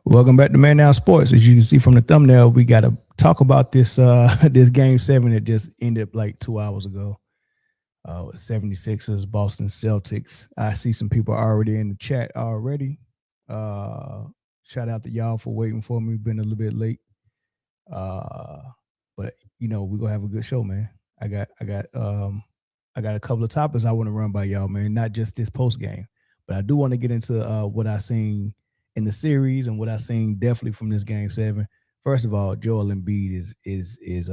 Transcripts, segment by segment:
Welcome back to Man Down Sports. As you can see from the thumbnail, we got to talk about this this game 7 that just ended like 2 hours ago. 76ers, Boston Celtics. I see some people already in the chat already. Shout out to y'all for waiting for me. Been a little bit late. But we're gonna have a good show, man. I got a couple of topics I want to run by y'all, man. Not just this post game, but I do want to get into what I seen in the series and what I seen definitely from this game 7. First of all, Joel Embiid is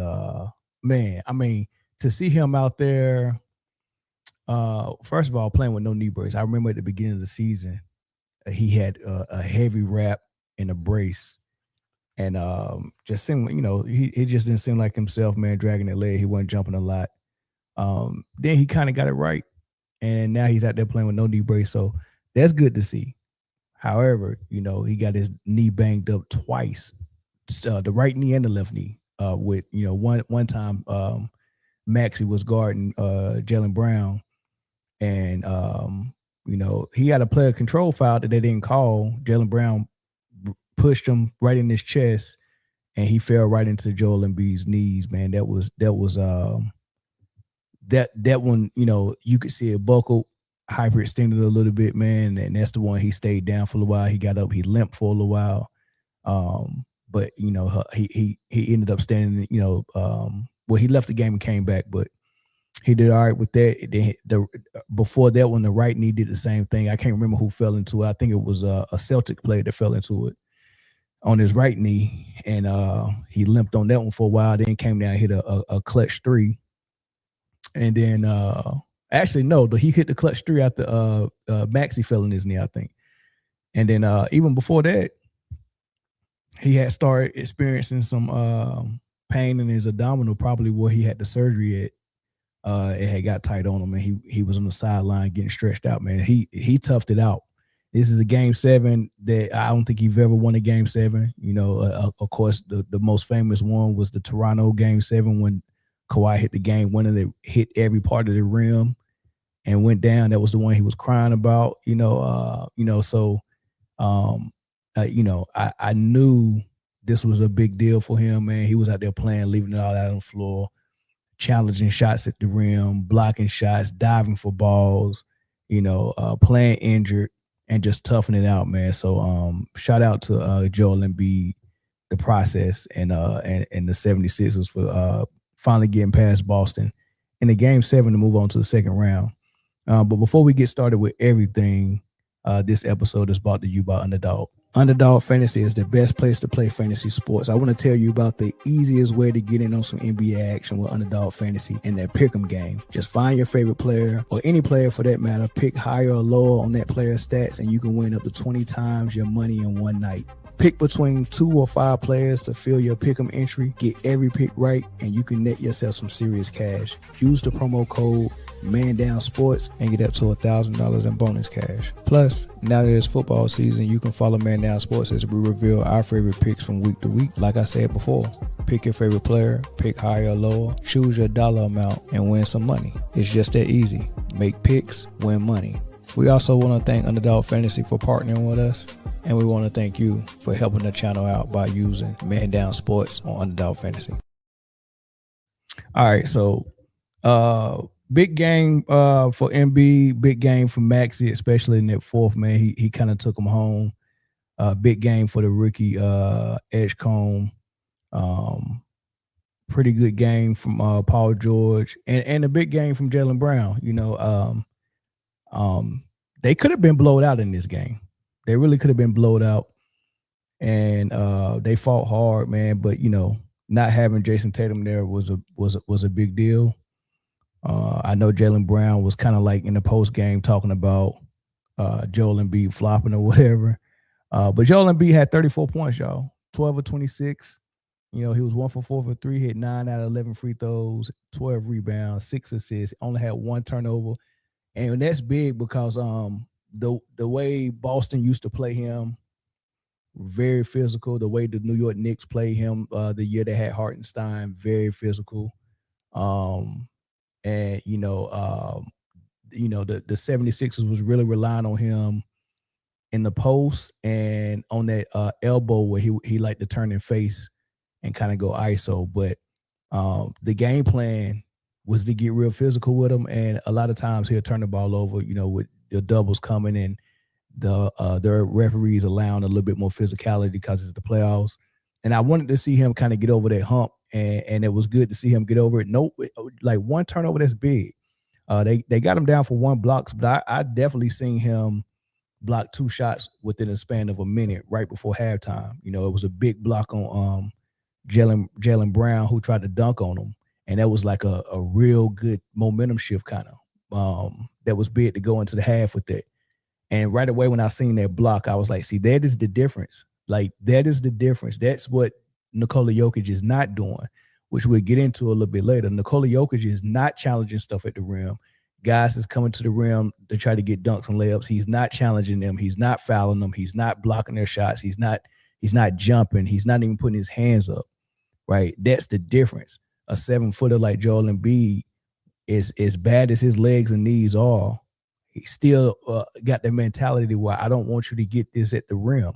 man. I mean, to see him out there, first of all, playing with no knee brace. I remember at the beginning of the season, he had a heavy wrap and a brace, and just seemed, he just didn't seem like himself, man. Dragging that leg, he wasn't jumping a lot. Then he kind of got it right, and now he's out there playing with no knee brace, so that's good to see. However, he got his knee banged up twice, the right knee and the left knee. With one time, Maxey was guarding Jaylen Brown, and he had a player control foul that they didn't call. Jaylen Brown pushed him right in his chest, and he fell right into Joel Embiid's knees. Man, that one. You could see it buckled, hyperextended a little bit, man, and that's the one he stayed down for a while. He got up, he limped for a little while, but he ended up standing. Well, he left the game and came back, but he did all right with that. Then before that one, the right knee did the same thing. I can't remember who fell into it. I think it was a Celtic player that fell into it on his right knee, and he limped on that one for a while. Then came down and hit a clutch three, and then actually no, he hit the clutch three after Maxey fell in his knee, I think. And then even before that, he had started experiencing some pain in his abdominal, probably where he had the surgery at. It had got tight on him, and he was on the sideline getting stretched out, man. He toughed it out. This is a game 7 that I don't think he's ever won a game 7. Of course, the most famous one was the Toronto game 7 when Kawhi hit the game winner that hit every part of the rim and went down. That was the one he was crying about. So I knew this was a big deal for him, man. He was out there playing, leaving it all out on the floor, challenging shots at the rim, blocking shots, diving for balls, playing injured and just toughing it out, man. So shout out to Joel Embiid, the process, and the 76ers for finally getting past Boston in the game 7 to move on to the second round. But before we get started with everything, this episode is brought to you by Underdog. Underdog Fantasy is the best place to play fantasy sports. I want to tell you about the easiest way to get in on some NBA action with Underdog Fantasy and their pick'em game. Just find your favorite player, or any player for that matter, pick higher or lower on that player's stats, and you can win up to 20 times your money in one night. Pick between 2 or 5 players to fill your pick'em entry. Get every pick right, and you can net yourself some serious cash. Use the promo code Man Down Sports and get up to $1,000 in bonus cash. Plus, now that it's football season, you can follow Man Down Sports as we reveal our favorite picks from week to week. Like I said before, pick your favorite player, pick higher or lower, choose your dollar amount, and win some money. It's just that easy. Make picks, win money. We also want to thank Underdog Fantasy for partnering with us, and we want to thank you for helping the channel out by using Man Down Sports on Underdog Fantasy. All right, so big game for Embiid, big game for Maxey, especially in that fourth, man. He kind of took him home. Big game for the rookie Edgecombe. Pretty good game from Paul George, and a big game from Jaylen Brown. They could have been blown out in this game. They really could have been blown out, and they fought hard, man. But not having Jason Tatum there was a big deal. I know Jaylen Brown was kind of like in the post game talking about Joel Embiid flopping or whatever. But Joel Embiid had 34 points, y'all. 12 of 26. He was 1 for 4 for 3, hit 9 out of 11 free throws, 12 rebounds, 6 assists, only had 1 turnover. And that's big because the way Boston used to play him, very physical. The way the New York Knicks played him the year they had Hartenstein, very physical. And the 76ers was really relying on him in the post and on that elbow where he liked to turn and face and kind of go ISO. But the game plan was to get real physical with him, and a lot of times he'll turn the ball over, with the doubles coming and the referees allowing a little bit more physicality because it's the playoffs. And I wanted to see him kind of get over that hump, and it was good to see him get over it. No, like one turnover that's big. They got him down for 1 block, but I definitely seen him block 2 shots within a span of a minute right before halftime. It was a big block on Jaylen Brown, who tried to dunk on him, and that was like a real good momentum shift kind of that was big to go into the half with that. And right away when I seen that block, I was like, see, that is the difference. Like, that is the difference. That's what Nikola Jokic is not doing, which we'll get into a little bit later. Nikola Jokic is not challenging stuff at the rim. Guys is coming to the rim to try to get dunks and layups. He's not challenging them. He's not fouling them. He's not blocking their shots. He's not jumping. He's not even putting his hands up, right? That's the difference. A 7-footer like Joel Embiid is as bad as his legs and knees are. He still got the mentality where I don't want you to get this at the rim.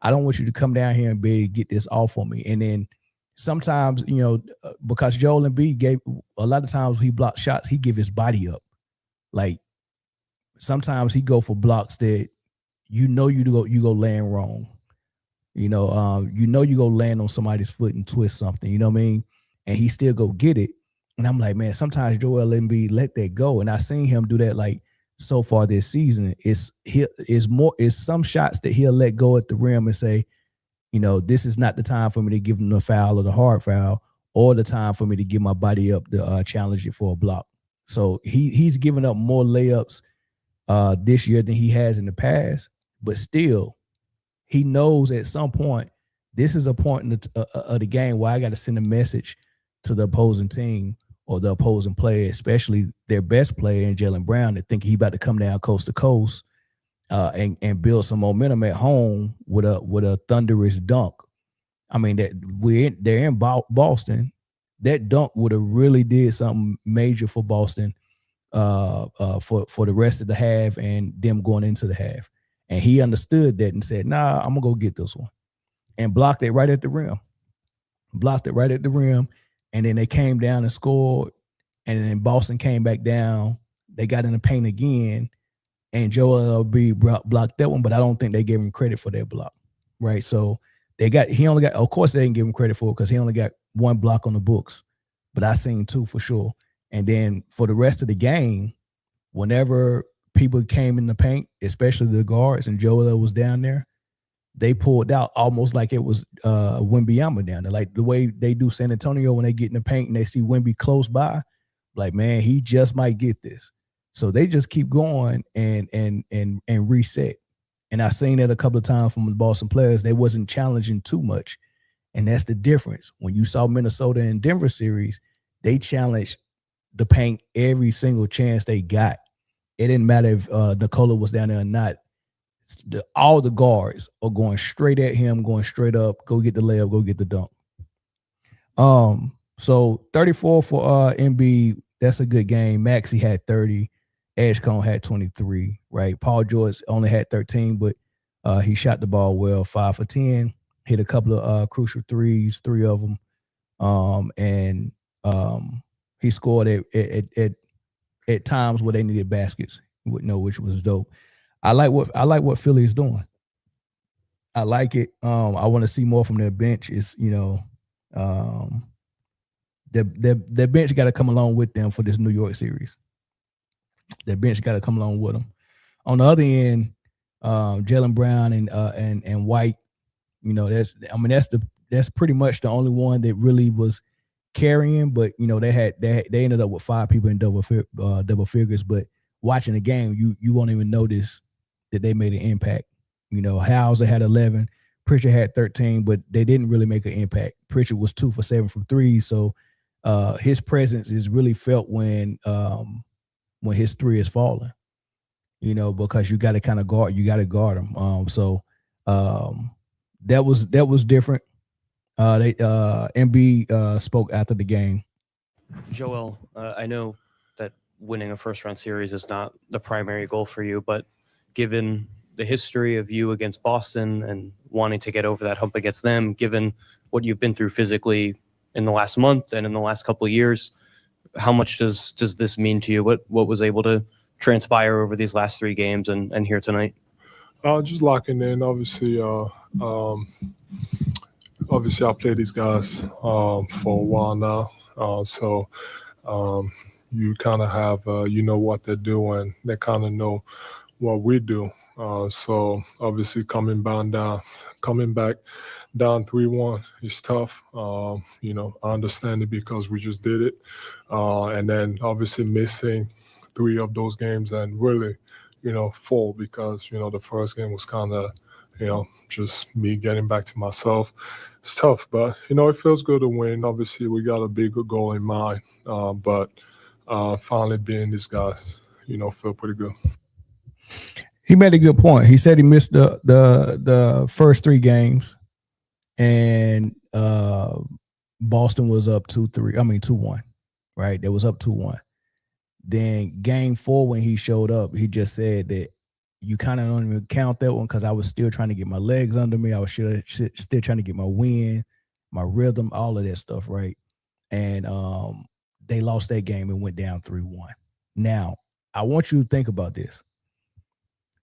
I don't want you to come down here and be able to get this off on me. And then sometimes, because Joel Embiid gave a lot of times he blocked shots, he give his body up. Like sometimes he go for blocks that you go land wrong. You go land on somebody's foot and twist something. You know what I mean? And he still go get it. And I'm like, man, sometimes Joel Embiid let that go. And I seen him do that like so far this season. It's some shots that he'll let go at the rim and say, this is not the time for me to give him the foul or the hard foul, or the time for me to get my body up to challenge it for a block. So he's given up more layups this year than he has in the past, but still, he knows at some point this is a point of the game where I got to send a message to the opposing team or the opposing player, especially their best player in Jaylen Brown, that think he about to come down coast to coast and build some momentum at home with a thunderous dunk. I mean, they're in Boston. That dunk would have really did something major for Boston for the rest of the half and them going into the half. And he understood that and said, nah, I'm going to go get this one. And blocked it right at the rim. And then they came down and scored. And then Boston came back down. They got in the paint again. And Joel Embiid blocked that one, but I don't think they gave him credit for that block. Right? So of course they didn't give him credit for it because he only got 1 block on the books. But I seen 2 for sure. And then for the rest of the game, whenever people came in the paint, especially the guards, and Joel was down there, they pulled out almost like it was Wembanyama down there. Like the way they do San Antonio when they get in the paint and they see Wemby close by, like, man, he just might get this. So they just keep going and reset. And I seen it a couple of times from the Boston players. They wasn't challenging too much. And that's the difference. When you saw Minnesota and Denver series, they challenged the paint every single chance they got. It didn't matter if Nikola was down there or not. All the guards are going straight at him, going straight up, go get the layup, go get the dunk. So 34 for Embiid. That's a good game. Maxey had 30. Edgecombe had 23, right? Paul George only had 13, but he shot the ball well, 5 for 10, hit a couple of crucial threes, 3 of them. And he scored at times where they needed baskets, which was dope. I like what Philly is doing. I like it. I want to see more from their bench. It's their bench got to come along with them for this New York series. Their bench got to come along with them. On the other end, Jaylen Brown and White, that's pretty much the only one that really was carrying. But they ended up with 5 people in double figures. But watching the game, you won't even notice that they made an impact. Hauser had 11, Pritchard had 13, but they didn't really make an impact. Pritchard was 2 for 7 from 3, so his presence is really felt when his 3 is falling. Because you got to kind of guard him. So that was different. Embiid spoke after the game. Joel, I know that winning a first-round series is not the primary goal for you, but given the history of you against Boston and wanting to get over that hump against them, given what you've been through physically in the last month and in the last couple of years. How much does this mean to you? What was able to transpire over these last 3 games and here tonight? Just locking in. Obviously, I play these guys for a while now, so you kind of have you know what they're doing. They kind of know what we do. So obviously coming back down 3-1 is tough. You know, I understand it because we just did it, and then obviously missing 3 of those games and really, you know, 4 because, you know, the first game was kind of, you know, just me getting back to myself. It's tough, but, you know, it feels good to win. Obviously, we got a big goal in mind, but finally being these guys, you know, feel pretty good. He made a good point. He said he missed the first 3 games, and Boston was up 2-1, right? They was up 2-1. Then game 4, when he showed up, he just said that you kind of don't even count that one because I was still trying to get my legs under me. I was still trying to get my wind, my rhythm, all of that stuff, right? And they lost that game and went down 3-1. Now, I want you to think about this.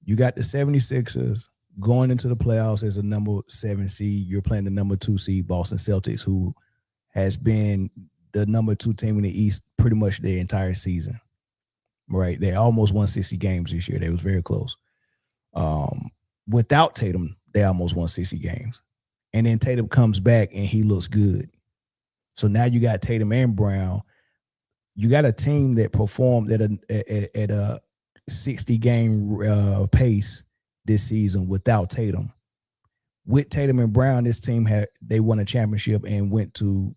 You got the 76ers going into the playoffs as a number 7 seed. You're playing the number 2 seed Boston Celtics, who has been the number 2 team in the East pretty much the entire season. Right. They almost won 60 games this year. They was very close. Without Tatum, they almost won 60 games. And then Tatum comes back and he looks good. So now you got Tatum and Brown. You got a team that performed at a 60-game pace this season without Tatum. With Tatum and Brown, this team they won a championship and went to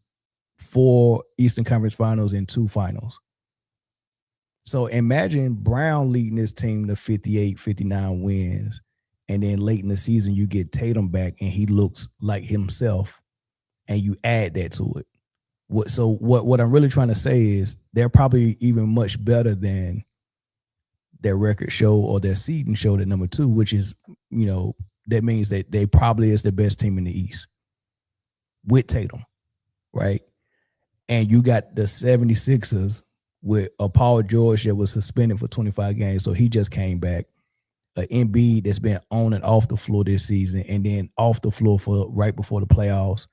4 Eastern Conference Finals and 2 finals. So imagine Brown leading this team to 58, 59 wins, and then late in the season you get Tatum back and he looks like himself, and you add that to it. What I'm really trying to say is they're probably even much better than their record show or their seeding showed at number 2, which is, you know, that means that they probably is the best team in the East with Tatum, right? And you got the 76ers with a Paul George that was suspended for 25 games, so he just came back. Embiid that's been on and off the floor this season, and then off the floor for right before the playoffs,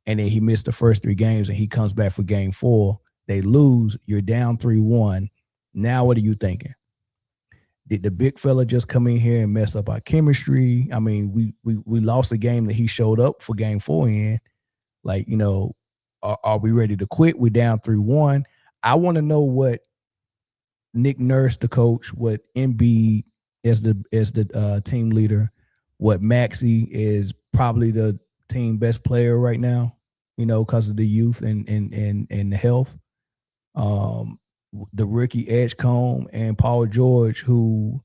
and then he missed the first 3 games, and he comes back for game 4. They lose. You're down 3-1. Now what are you thinking? Did the big fella just come in here and mess up our chemistry? I mean, we lost a game that he showed up for game 4 in. Like, you know, are we ready to quit? We're down 3-1. I want to know what Nick Nurse, the coach, what Embiid as the team leader, what Maxey is probably the team best player right now, you know, because of the youth and the health. The rookie Edgecombe and Paul George, who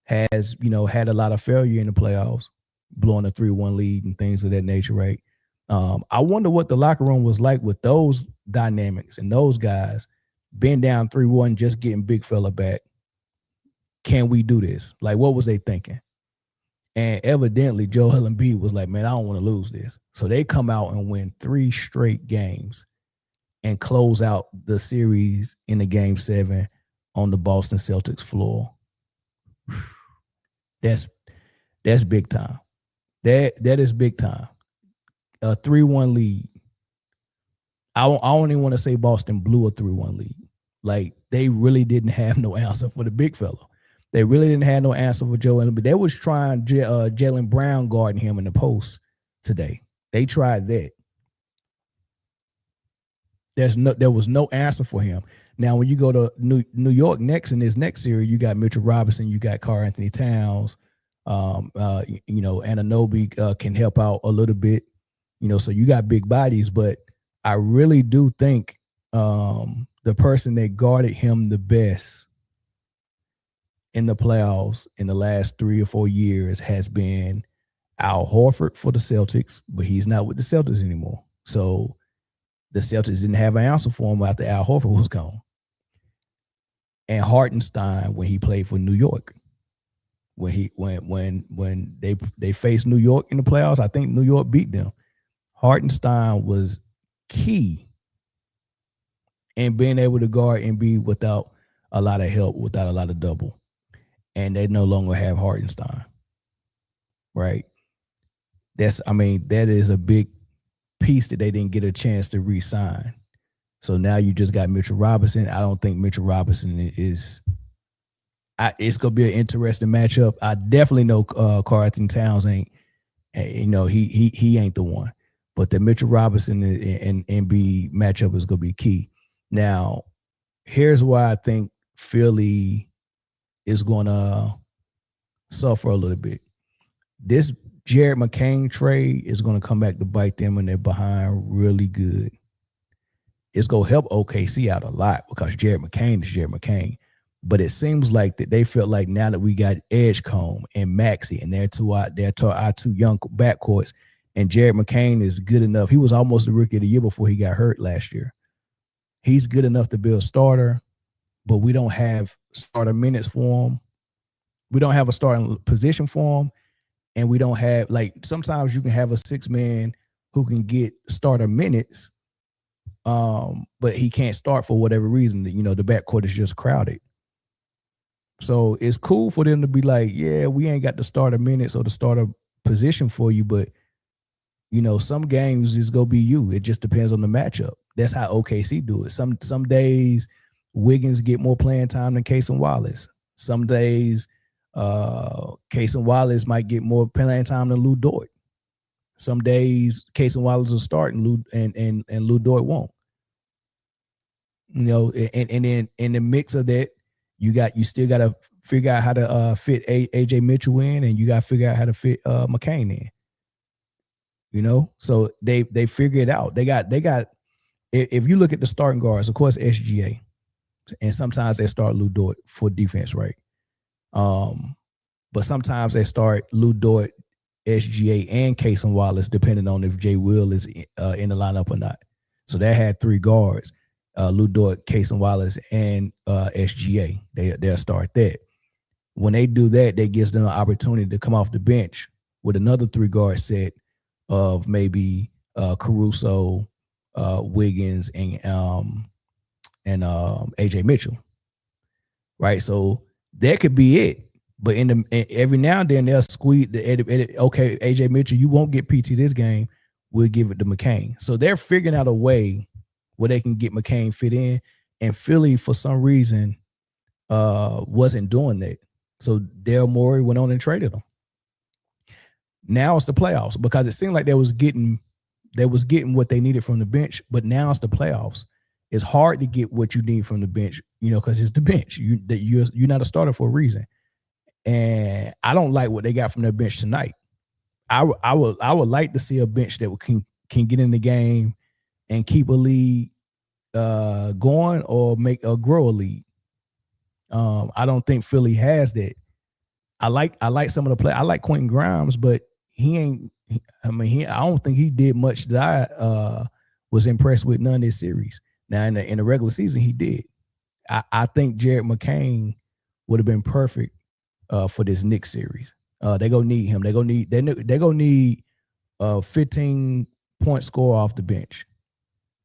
has, you know, had a lot of failure in the playoffs, blowing a 3-1 lead and things of that nature, right? I wonder what the locker room was like with those dynamics and those guys being down 3-1, just getting big fella back. Can we do this? Like, what was they thinking? And evidently, Joel Embiid was like, man, I don't want to lose this. So they come out and win 3 straight games and close out the series in the game 7 on the Boston Celtics floor. That's big time. That is big time. A 3-1 lead. I don't even want to say Boston blew a 3-1 lead. Like, they really didn't have no answer for the big fella. They really didn't have no answer for Joel Embiid. They was trying Jaylen Brown guarding him in the post today. They tried that. There was no answer for him. Now, when you go to New York next in this next series, you got Mitchell Robinson, you got Karl Anthony Towns, you know, Anunoby can help out a little bit, you know, so you got big bodies, but I really do think the person that guarded him the best in the playoffs in the last 3 or 4 years has been Al Horford for the Celtics, but he's not with the Celtics anymore. So the Celtics didn't have an answer for him after Al Horford was gone. And Hartenstein when he played for New York. when they faced New York in the playoffs. I think New York beat them. Hartenstein was key in being able to guard Embiid without a lot of help, without a lot of double. And they no longer have Hartenstein. Right? That is a big piece that they didn't get a chance to re-sign. So now you just got Mitchell Robinson. I don't think Mitchell Robinson is it's gonna be an interesting matchup. I definitely know Carlton Towns ain't, he ain't the one. But the Mitchell Robinson and Embiid matchup is gonna be key. Now, here's why I think Philly is gonna suffer a little bit. This Jared McCain trade is gonna come back to bite them when they're behind really good. It's gonna help OKC out a lot because Jared McCain is Jared McCain. But it seems like that they felt like now that we got Edgecombe and Maxey and they're our two young backcourts, and Jared McCain is good enough. He was almost the rookie of the year before he got hurt last year. He's good enough to be a starter, but we don't have starter minutes for him. We don't have a starting position for him, and we don't have, like, sometimes you can have a 6-man who can get starter minutes, but he can't start for whatever reason. The backcourt is just crowded. So it's cool for them to be like, yeah, we ain't got the starter minutes or the starter position for you, but some games is gonna be you. It just depends on the matchup. That's how OKC do it. Some days Wiggins get more playing time than Case and Wallace. Some days Case and Wallace might get more playing time than Lou Dort. Some days Case and Wallace will start and Lou Dort won't. And then in the mix of that, you still got to figure out how to fit AJ Mitchell in, and you got to figure out how to fit McCain in. So they figure it out. They got. If you look at the starting guards, of course SGA, and sometimes they start Lou Dort for defense, right? But sometimes they start Lou Dort, SGA, and Case and Wallace, depending on if Jay Will is in the lineup or not. So they had 3 guards. Lou Dort, Case and Wallace, and SGA. They'll start that. When they do that, that gives them an opportunity to come off the bench with another 3-guard set of maybe Caruso, Wiggins, and AJ Mitchell. Right, so that could be it. But every now and then they'll squeeze okay, AJ Mitchell, you won't get PT this game. We'll give it to McCain. So they're figuring out a way where they can get McCain fit in, and Philly for some reason wasn't doing that. So Daryl Morey went on and traded him. Now it's the playoffs because it seemed like they was getting what they needed from the bench, but now it's the playoffs. It's hard to get what you need from the bench, because it's the bench. You're not a starter for a reason, and I don't like what they got from their bench tonight. I would like to see a bench that can get in the game and keep a lead going or grow a lead. I don't think Philly has that. I like some of the play. I like Quentin Grimes, but he ain't. I don't think he did much that I was impressed with none of this series. Now in the regular season, he did. I think Jared McCain would have been perfect for this Knicks series. They gonna need him. They gonna need a 15-point score off the bench.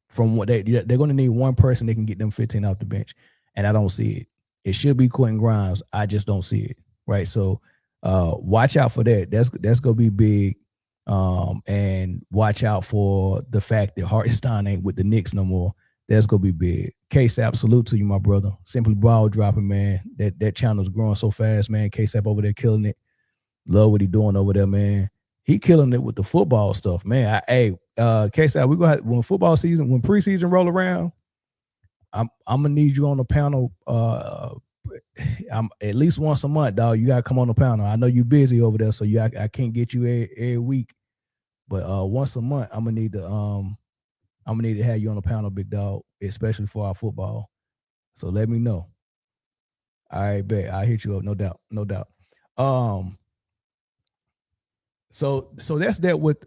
From what they're going to need one person that can get them 15 off the bench, and I don't see it. It should be Quentin Grimes. I just don't see it. Right, so watch out for that. That's going to be big, and watch out for the fact that Hartenstein ain't with the Knicks no more. That's going to be big. K-Sap, salute to you, my brother. Simply ball dropping, man. That channel's growing so fast, man. K-Sap over there killing it. Love what he doing over there, man. He killing it with the football stuff, man. K-Sap, we gonna have, when preseason roll around, I'm gonna need you on the panel. I'm at least once a month, dog. You gotta come on the panel. I know you busy over there, so I can't get you every week, but once a month, I'm gonna need to have you on the panel, big dog, especially for our football. So let me know. All right, bet I'll hit you up, no doubt. So that's that with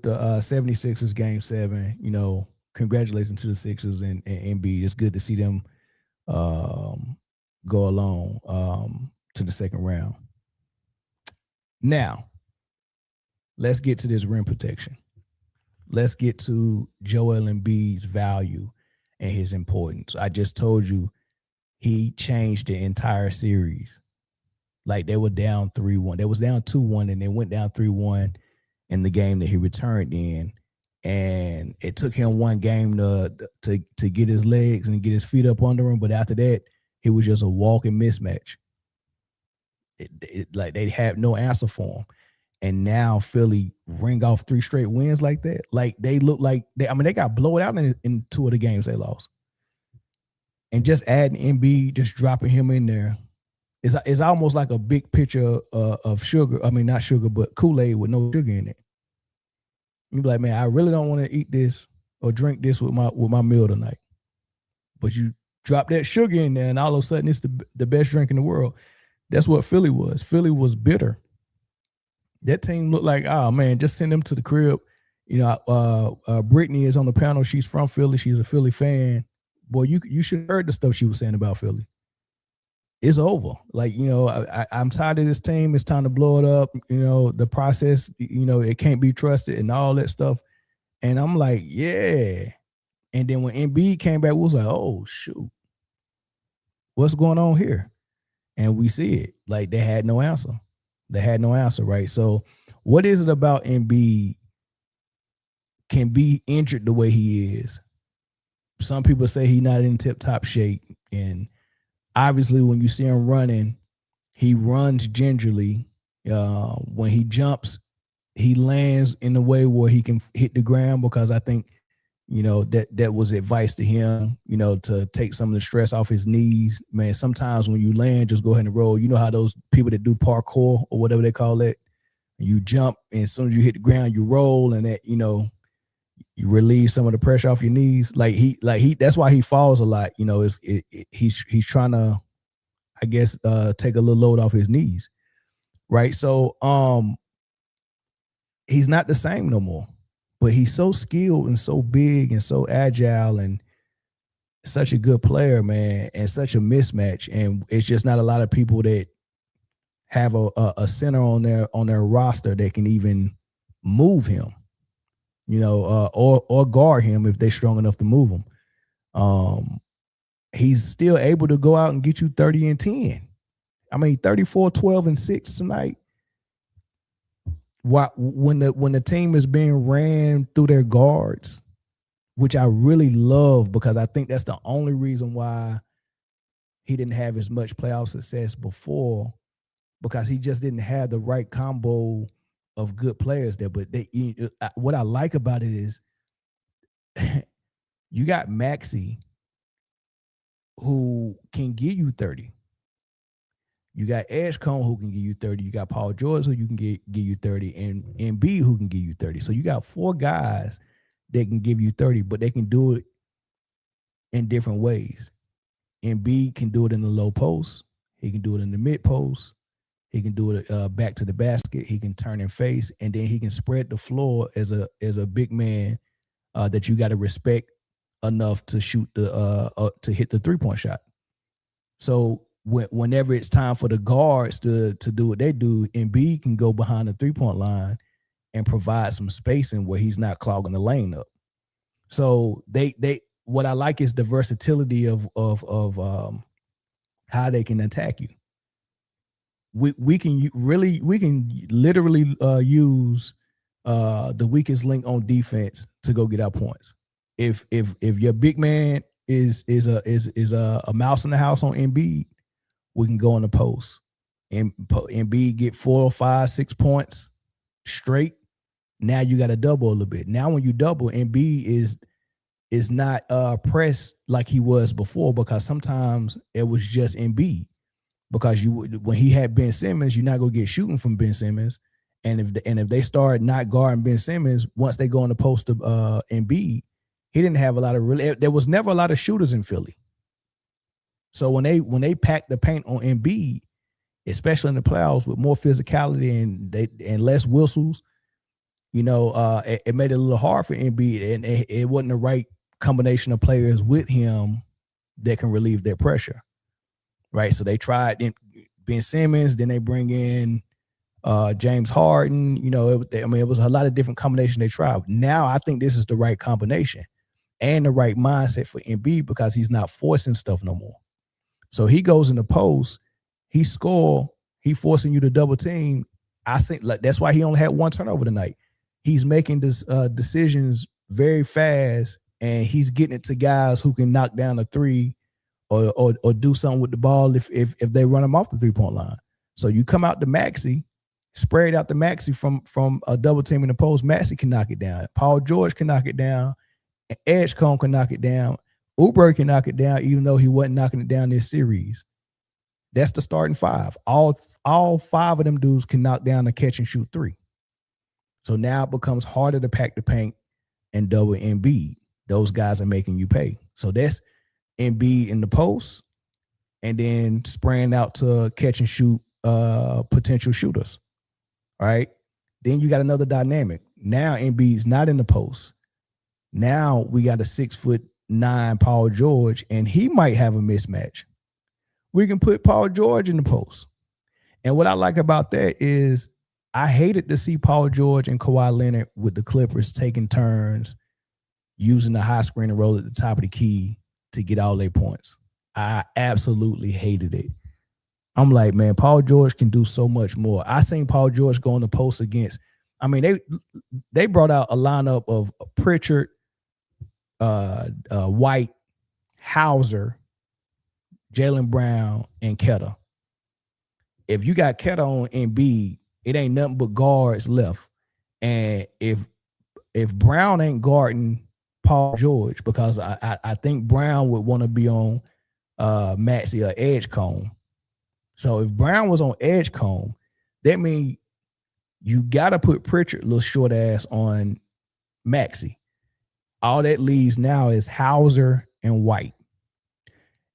the 76ers game 7. Congratulations to the Sixers and Embiid. It's good to see them go along to the second round. Now, let's get to this rim protection. Let's get to Joel Embiid's value and his importance. I just told you he changed the entire series. Like they were down 3-1. They was down 2-1 and they went down 3-1 in the game that he returned in. And it took him one game to get his legs and get his feet up under him. But after that, it was just a walking mismatch. Like they had no answer for him. And now Philly ring off 3 straight wins like that. Like they look like they got blown out in 2 of the games they lost. And just adding Embiid, just dropping him in there, is almost like a big picture of sugar. I mean, not sugar, but Kool-Aid with no sugar in it. You be like, man, I really don't want to eat this or drink this with my meal tonight. But you drop that sugar in there, and all of a sudden it's the best drink in the world. That's what Philly was. Philly was bitter. That team looked like, oh man, just send them to the crib. You know, Britne is on the panel. She's from Philly. She's a Philly fan. Boy, you should have heard the stuff she was saying about Philly. It's over. Like, you know, I'm tired of this team. It's time to blow it up. You know, the process, you know, it can't be trusted and all that stuff. And I'm like, yeah. And then when Embiid came back, we was like, oh, shoot. What's going on here? And we see it. Like, they had no answer. They had no answer, right? So what is it about Embiid can be injured the way he is? Some people say he's not in tip-top shape. And obviously when you see him running, he runs gingerly. When he jumps, he lands in a way where he can hit the ground, because I think, you know, that was advice to him, you know, to take some of the stress off his knees. Man, sometimes when you land, just go ahead and roll. You know how those people that do parkour or whatever they call it, you jump, and as soon as you hit the ground, you roll, and that, you know, you relieve some of the pressure off your knees. Like he that's why he falls a lot. You know, he's trying to, I guess, take a little load off his knees. Right. So he's not the same no more. But he's so skilled and so big and so agile and such a good player, man, and such a mismatch. And it's just not a lot of people that have a center on their roster that can even move him, you know, or guard him if they're strong enough to move him. He's still able to go out and get you 30 and 10. I mean, 34, 12, and 6 tonight. When the team is being ran through their guards, which I really love, because I think that's the only reason why he didn't have as much playoff success before, because he just didn't have the right combo of good players there. But what I like about it is you got Maxey, who can give you 30. You got Edgecombe, who can give you 30. You got Paul George, who you can give you 30, and Embiid, who can give you 30. So you got 4 guys that can give you 30, but they can do it in different ways. Embiid can do it in the low post. He can do it in the mid post. He can do it back to the basket. He can turn and face, and then he can spread the floor as a big man that you got to respect enough to shoot to hit the 3-point shot. So whenever it's time for the guards to do what they do, Embiid can go behind the 3-point line and provide some spacing where he's not clogging the lane up. So what I like is the versatility of how they can attack you. We can literally use the weakest link on defense to go get our points. If your big man is a mouse in the house on Embiid, we can go in the post and Embiid get 4 or 5, 6 points straight. Now you got to double a little bit. Now when you double, Embiid is not pressed like he was before, because sometimes it was just Embiid. Because when he had Ben Simmons, you're not gonna get shooting from Ben Simmons, and if they start not guarding Ben Simmons, once they go in the post of Embiid, he didn't have a lot of there was never a lot of shooters in Philly. So when they packed the paint on Embiid, especially in the playoffs with more physicality and less whistles, you know, it made it a little hard for Embiid, and it wasn't the right combination of players with him that can relieve their pressure. right? So they tried Ben Simmons, then they bring in James Harden. You know, it was a lot of different combinations they tried. Now I think this is the right combination and the right mindset for Embiid because he's not forcing stuff no more. So he goes in the post, he forcing you to double team. I think like that's why he only had one turnover tonight. He's making this decisions very fast, and he's getting it to guys who can knock down a three or do something with the ball if they run him off the 3-point line. So you come out to Maxey, spread out to Maxey from a double team in the post. Maxey can knock it down. Paul George can knock it down. Edgecombe can knock it down. Oubre can knock it down, even though he wasn't knocking it down this series. That's the starting five. All five of them dudes can knock down a catch and shoot three. So now it becomes harder to pack the paint and double Embiid. Those guys are making you pay. So that's Embiid in the post and then spraying out to catch and shoot potential shooters. All right. Then you got another dynamic. Now Embiid's not in the post. Now we got a 6'9" Paul George, and he might have a mismatch. We can put Paul George in the post. And what I like about that is I hated to see Paul George and Kawhi Leonard with the Clippers taking turns using the high screen and roll at the top of the key to get all their points. I absolutely hated it. I'm like, man, Paul George can do so much more. I seen Paul George go in the post against, I mean, they brought out a lineup of Pritchard, White, Hauser, Jaylen Brown, and Ketta. If you got Ketta on Embiid, it ain't nothing but guards left. And if Brown ain't guarding Paul George, because I think Brown would want to be on Maxey or Edgecombe. So if Brown was on Edgecombe, that means you got to put Pritchard, little short ass, on Maxey. All that leaves now is Hauser and White.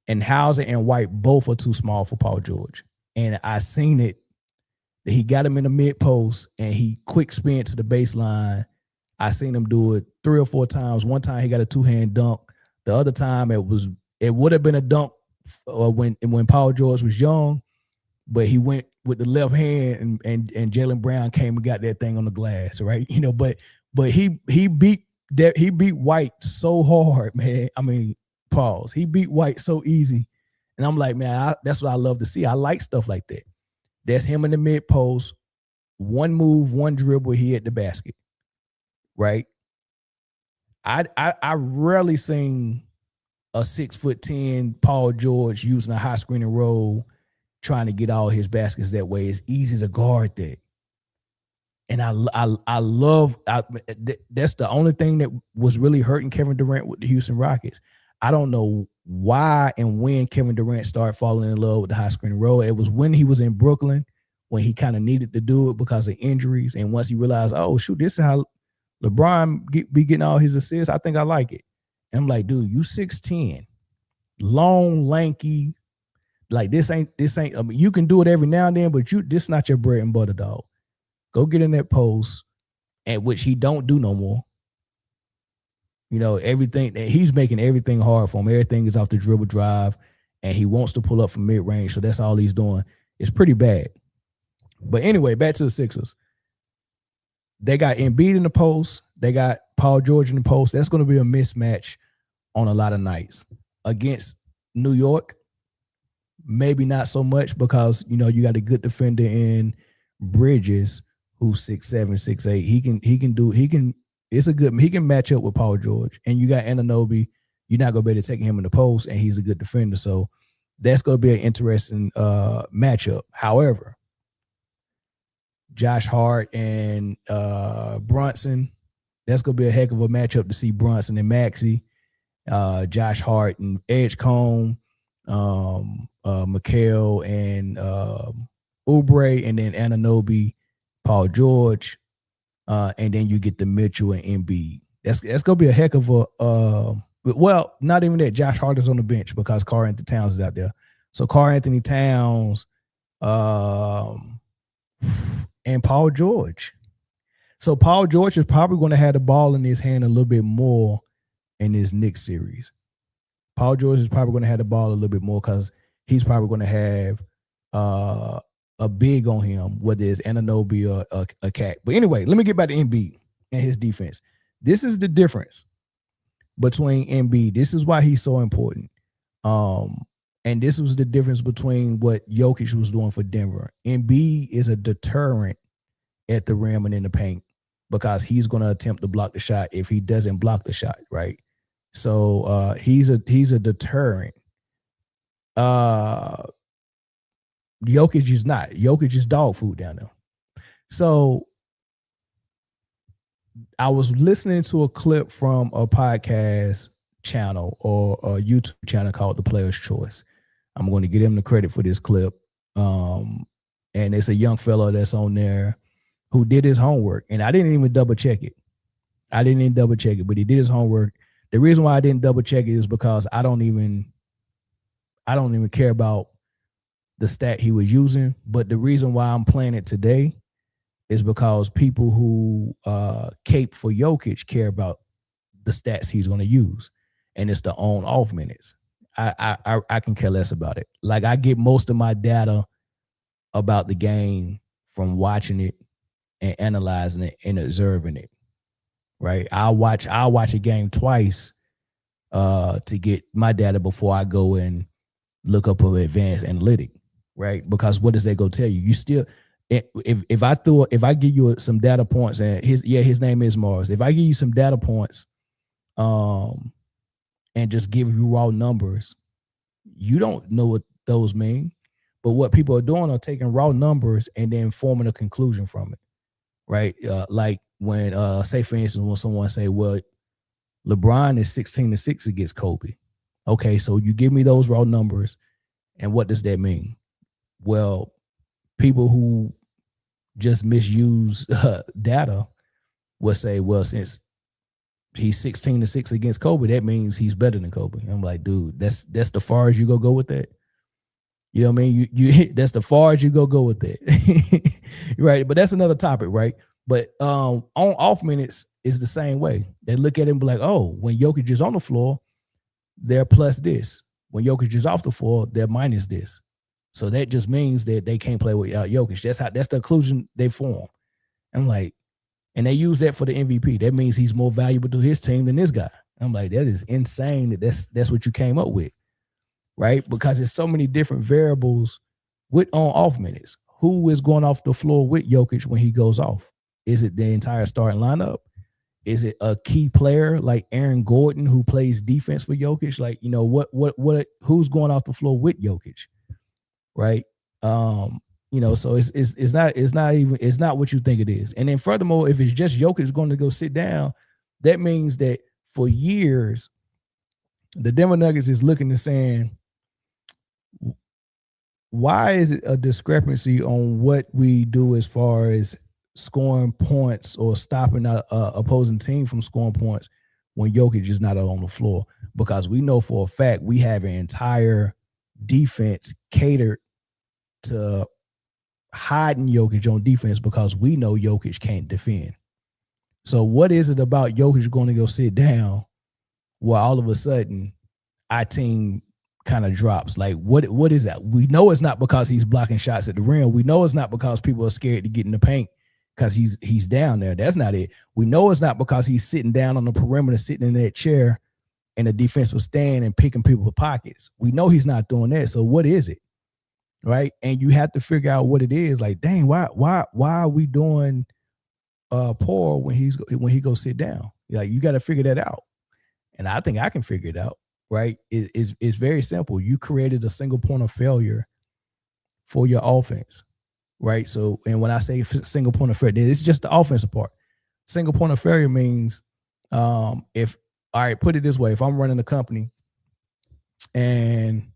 And Hauser and White both are too small for Paul George. And I seen it. That he got him in the mid post and he quick spin to the baseline. I seen him do it 3 or 4 times. One time he got a 2-hand dunk. The other time it would have been a dunk when Paul George was young, but he went with the left hand and Jaylen Brown came and got that thing on the glass, right? You know, but he beat White so hard, man. I mean, pause. He beat White so easy. And I'm like, man, that's what I love to see. I like stuff like that. That's him in the mid post, one move, one dribble, he hit the basket, right? I rarely seen a 6'10" Paul George using a high screen and roll, trying to get all his baskets that way. It's easy to guard that. And I love that's the only thing that was really hurting Kevin Durant with the Houston Rockets. I don't know why and when Kevin Durant started falling in love with the high screen and roll. It was when he was in Brooklyn, when he kind of needed to do it because of injuries. And once he realized, oh, shoot, this is how LeBron be getting all his assists, I think I like it. And I'm like, dude, you 6'10", long, lanky. Like this ain't, I mean, you can do it every now and then, but this not your bread and butter, dog. Go get in that post, and which he don't do no more. You know, everything he's making everything hard for him. Everything is off the dribble drive, and he wants to pull up from mid range. So that's all he's doing. It's pretty bad. But anyway, back to the Sixers. They got Embiid in the post. They got Paul George in the post. That's going to be a mismatch on a lot of nights. Against New York, maybe not so much because, you know, you got a good defender in Bridges who's 6'7", 6'8". He can match up with Paul George. And you got Anunoby. You're not going to be able to take him in the post, and he's a good defender. So that's going to be an interesting matchup. However, Josh Hart and Brunson, that's going to be a heck of a matchup to see Brunson and Maxey, Josh Hart and Edgecombe, Mikal and Oubre, and then Anunoby, Paul George, and then you get the Mitchell and Embiid. That's going to be a heck of a well, not even that. Josh Hart is on the bench because Karl-Anthony Towns is out there. So Karl-Anthony Towns and Paul George. So Paul George is probably going to have the ball in his hand a little bit more in this Knicks series. Paul George is probably going to have the ball a little bit more because he's probably going to have a big on him, whether it's Anunoby or a Cat. But anyway, let me get back to Embiid and his defense. This is the difference between Embiid. This is why he's so important. And this was the difference between what Jokic was doing for Denver. Embiid is a deterrent at the rim and in the paint because he's going to attempt to block the shot if he doesn't block the shot, right? So he's a deterrent. Jokic is not. Jokic is dog food down there. So I was listening to a clip from a podcast channel or a YouTube channel called The Player's Choice. I'm going to give him the credit for this clip. And it's a young fellow that's on there who did his homework. And I didn't even double check it. But he did his homework. The reason why I didn't double check it is because I don't even care about the stat he was using. But the reason why I'm playing it today is because people who cape for Jokic care about the stats he's going to use. And it's the on-off minutes. I can care less about it. Like, I get most of my data about the game from watching it and analyzing it and observing it, right? I'll watch a game twice to get my data before I go and look up an advanced analytic, right? Because what does they go tell you? You still, if I give you some data points, and his name is Mars. If I give you some data points, and just give you raw numbers, you don't know what those mean. But what people are doing are taking raw numbers and then forming a conclusion from it, right? Like when, say for instance, when someone say, well, LeBron is 16-6 against Kobe. Okay, so you give me those raw numbers, and what does that mean? Well, people who just misuse data will say, well, since he's 16-6 against Kobe, that means he's better than Kobe. I'm like, dude, that's the far as you go with that. You know what I mean? You that's the far as you go with that. Right. But that's another topic, right? But on off minutes is the same way. They look at him and be like, oh, when Jokic is on the floor, they're plus this. When Jokic is off the floor, they're minus this. So that just means that they can't play without Jokic. That's the conclusion they form. I'm like, and they use that for the MVP. That means he's more valuable to his team than this guy. I'm like, that is insane that's what you came up with, right? Because there's so many different variables with on-off minutes. Who is going off the floor with Jokic when he goes off? Is it the entire starting lineup? Is it a key player like Aaron Gordon who plays defense for Jokic? Like, you know, who's going off the floor with Jokic, right? You know, so it's not what you think it is. And then furthermore, if it's just Jokic going to go sit down, that means that for years, the Denver Nuggets is looking and saying, why is it a discrepancy on what we do as far as scoring points or stopping a opposing team from scoring points when Jokic is not out on the floor? Because we know for a fact we have an entire defense catered to hiding Jokic on defense because we know Jokic can't defend. So what is it about Jokic going to go sit down where all of a sudden our team kind of drops? Like, what is that? We know it's not because he's blocking shots at the rim. We know it's not because people are scared to get in the paint because he's down there. That's not it. We know it's not because he's sitting down on the perimeter, sitting in that chair in a defensive stand and picking people's pockets. We know he's not doing that. So what is it? Right. And you have to figure out what it is. Like, dang, why are we doing poor when he goes sit down? Like, you got to figure that out. And I think I can figure it out. Right. It's very simple. You created a single point of failure for your offense. Right. So, and when I say single point of failure, it's just the offensive part. Single point of failure means all right, put it this way. If I'm running a company and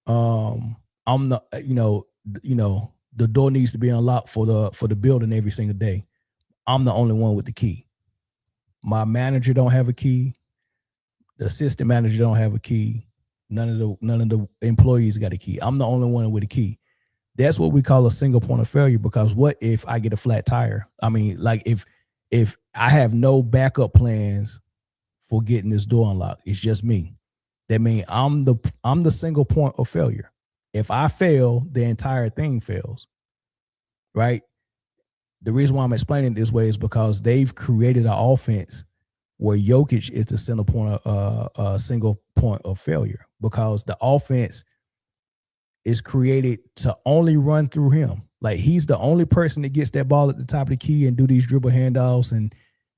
I'm the, the door needs to be unlocked for the building every single day. I'm the only one with the key. My manager don't have a key. The assistant manager don't have a key. None of the employees got a key. I'm the only one with a key. That's what we call a single point of failure, because what if I get a flat tire? I mean, like if I have no backup plans for getting this door unlocked, it's just me. That means I'm the single point of failure. If I fail, the entire thing fails, right? The reason why I'm explaining it this way is because they've created an offense where Jokic is the single point of failure, because the offense is created to only run through him. Like, he's the only person that gets that ball at the top of the key and do these dribble handoffs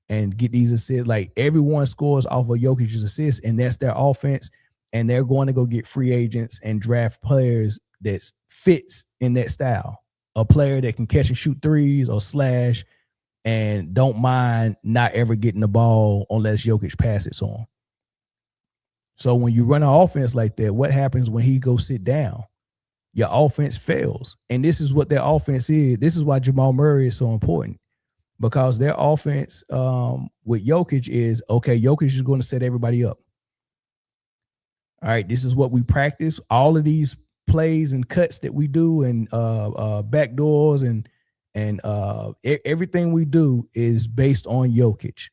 and get these assists. Like, everyone scores off of Jokic's assists, and that's their offense. And they're going to go get free agents and draft players that fits in that style. A player that can catch and shoot threes or slash and don't mind not ever getting the ball unless Jokic passes on. So when you run an offense like that, what happens when he goes sit down? Your offense fails. And this is what their offense is. This is why Jamal Murray is so important, because their offense with Jokic is, okay, Jokic is going to set everybody up. All right, this is what we practice. All of these plays and cuts that we do, and backdoors and everything we do is based on Jokic.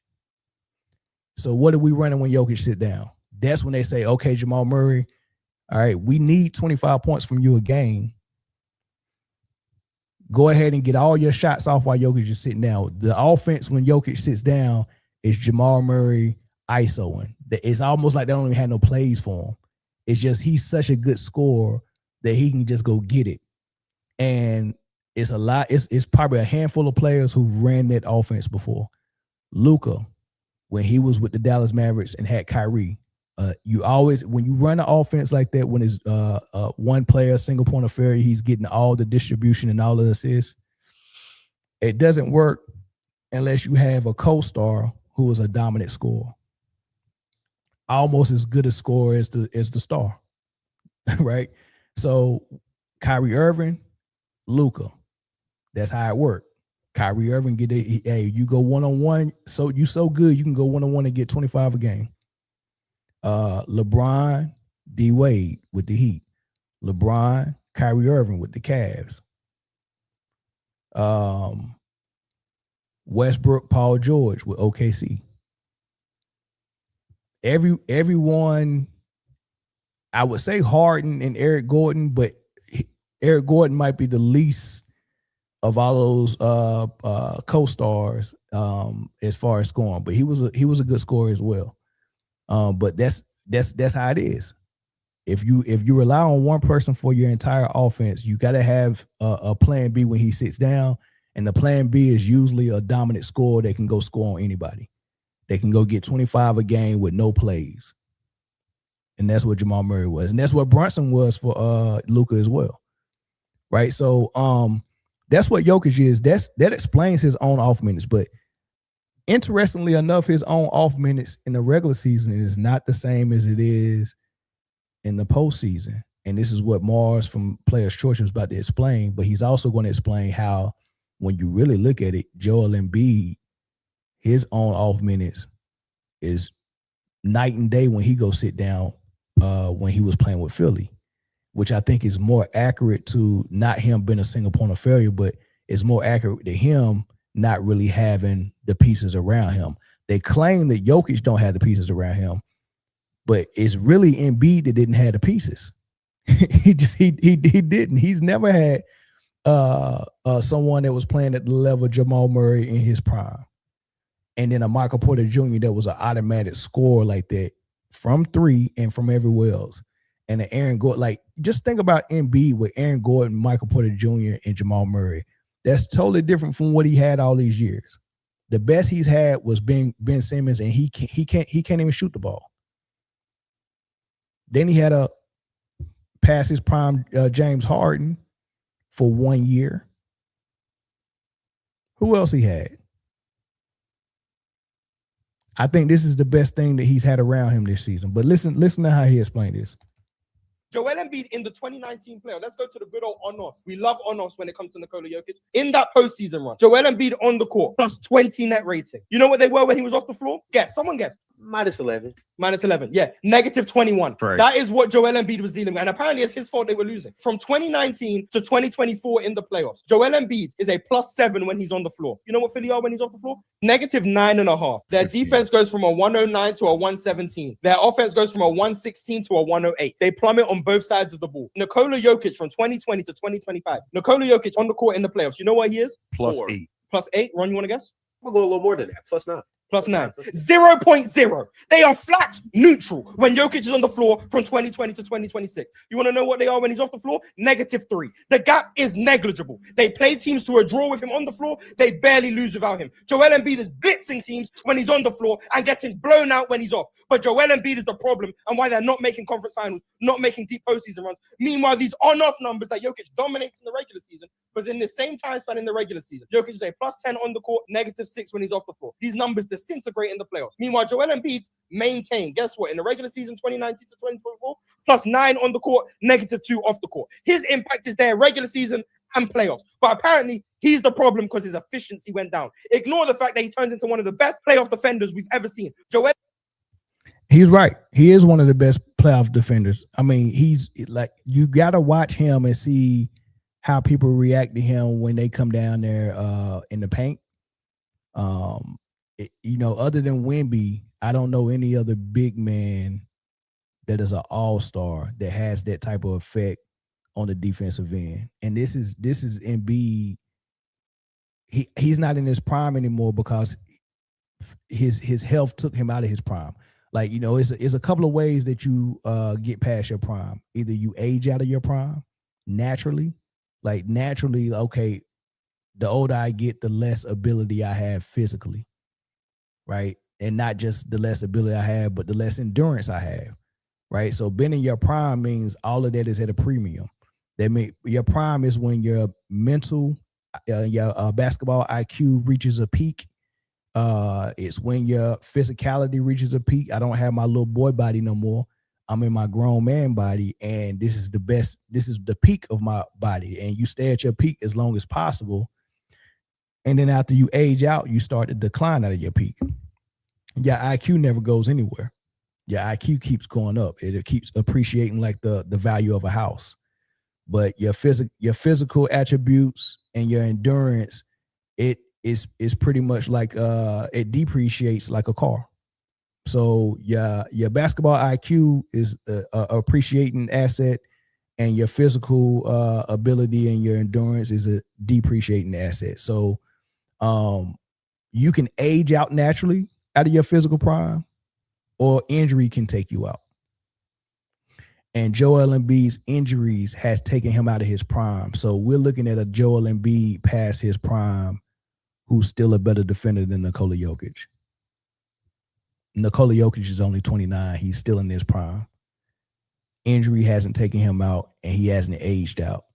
So what are we running when Jokic sit down? That's when they say, okay, Jamal Murray, all right, we need 25 points from you a game. Go ahead and get all your shots off while Jokic is sitting down. The offense when Jokic sits down is Jamal Murray ISOing. It's almost like they don't even have no plays for him. It's just he's such a good scorer that he can just go get it. And it's a lot. It's probably a handful of players who ran that offense before. Luka, when he was with the Dallas Mavericks and had Kyrie, you always, when you run an offense like that, when it's one player, single point of failure, he's getting all the distribution and all of the assists. It doesn't work unless you have a co-star who is a dominant scorer. Almost as good a scorer as the star, right? So Kyrie Irving, Luka, that's how it worked. Kyrie Irving get it. Hey, you go one-on-one, so you so good you can go one-on-one and get 25 a game. LeBron, D Wade with the Heat. LeBron, Kyrie Irving with the Cavs. Westbrook, Paul George with OKC. Everyone, I would say Harden and Eric Gordon, but Eric Gordon might be the least of all those co-stars as far as scoring, but he was a good scorer as well. But that's how it is. If you rely on one person for your entire offense, you got to have a plan B when he sits down, and the plan B is usually a dominant scorer that can go score on anybody. They can go get 25 a game with no plays. And that's what Jamal Murray was. And that's what Brunson was for Luka as well. Right? So that's what Jokic is. That explains his own off minutes. But interestingly enough, his own off minutes in the regular season is not the same as it is in the postseason. And this is what Mars from Players' Choice was about to explain. But he's also going to explain how, when you really look at it, Joel Embiid, his own off minutes is night and day when he goes sit down when he was playing with Philly, which I think is more accurate to not him being a single point of failure, but it's more accurate to him not really having the pieces around him. They claim that Jokic don't have the pieces around him, but it's really Embiid that didn't have the pieces. he didn't. He's never had someone that was playing at the level of Jamal Murray in his prime. And then a Michael Porter Jr. that was an automatic scorer like that from three and from everywhere else. And an Aaron Gordon, like, just think about Embiid with Aaron Gordon, Michael Porter Jr., and Jamal Murray. That's totally different from what he had all these years. The best he's had was Ben Simmons, and he can't even shoot the ball. Then he had a past his prime James Harden for 1 year. Who else he had? I think this is the best thing that he's had around him this season. But listen to how he explained this. Joel Embiid in the 2019 playoff. Let's go to the good old on-offs. We love on-offs when it comes to Nikola Jokic. In that postseason run, Joel Embiid on the court, plus 20 net rating. You know what they were when he was off the floor? Guess. Someone guessed. Minus 11. Minus 11. Yeah. Negative 21. Right. That is what Joel Embiid was dealing with. And apparently it's his fault they were losing. From 2019 to 2024 in the playoffs, Joel Embiid is a +7 when he's on the floor. You know what Philly are when he's off the floor? Negative 9.5. Their defense goes from a 109 to a 117. Their offense goes from a 116 to a 108. They plummet on both sides of the ball. Nikola Jokic from 2020 to 2025. Nikola Jokic on the court in the playoffs. You know what he is? +8. +8. Ron, you want to guess? We'll go a little more than that. +9. +9. 0.0. They are flat neutral when Jokic is on the floor from 2020 to 2026. You want to know what they are when he's off the floor? -3. The gap is negligible. They play teams to a draw with him on the floor. They barely lose without him. Joel Embiid is blitzing teams when he's on the floor and getting blown out when he's off. But Joel Embiid is the problem and why they're not making conference finals, not making deep postseason runs. Meanwhile, these on-off numbers that Jokic dominates in the regular season, because in the same time span in the regular season, Jokic is a +10 on the court, -6 when he's off the floor. These numbers disintegrate in the playoffs. Meanwhile, Joel Embiid maintained, guess what? In the regular season, 2019 to 2024, +9 on the court, -2 off the court. His impact is there regular season and playoffs. But apparently, he's the problem because his efficiency went down. Ignore the fact that he turns into one of the best playoff defenders we've ever seen. Joel. He's right. He is one of the best playoff defenders. I mean, he's like, you got to watch him and see how people react to him when they come down there in the paint. Other than Wemby, I don't know any other big man that is an all-star that has that type of effect on the defensive end. And this is Embiid. He's not in his prime anymore because his health took him out of his prime. Like, it's a couple of ways that you get past your prime. Either you age out of your prime naturally. Like naturally, okay, the older I get, the less ability I have physically, right? And not just the less ability I have, but the less endurance I have, right? So being in your prime means all of that is at a premium. That means your prime is when your mental, your basketball IQ reaches a peak. It's when your physicality reaches a peak. I don't have my little boy body no more. I'm in my grown man body, and this is the best. This is the peak of my body, and you stay at your peak as long as possible. And then after you age out, you start to decline out of your peak. Your IQ never goes anywhere. Your IQ keeps going up. It keeps appreciating like the value of a house. But your physical attributes and your endurance, it is pretty much like it depreciates like a car. So your basketball IQ is a appreciating asset, and your physical ability and your endurance is a depreciating asset. So you can age out naturally out of your physical prime, or injury can take you out. And Joel Embiid's injuries has taken him out of his prime. So we're looking at a Joel Embiid past his prime who's still a better defender than Nikola Jokic. Nikola Jokic is only 29. He's still in his prime. Injury hasn't taken him out, and he hasn't aged out.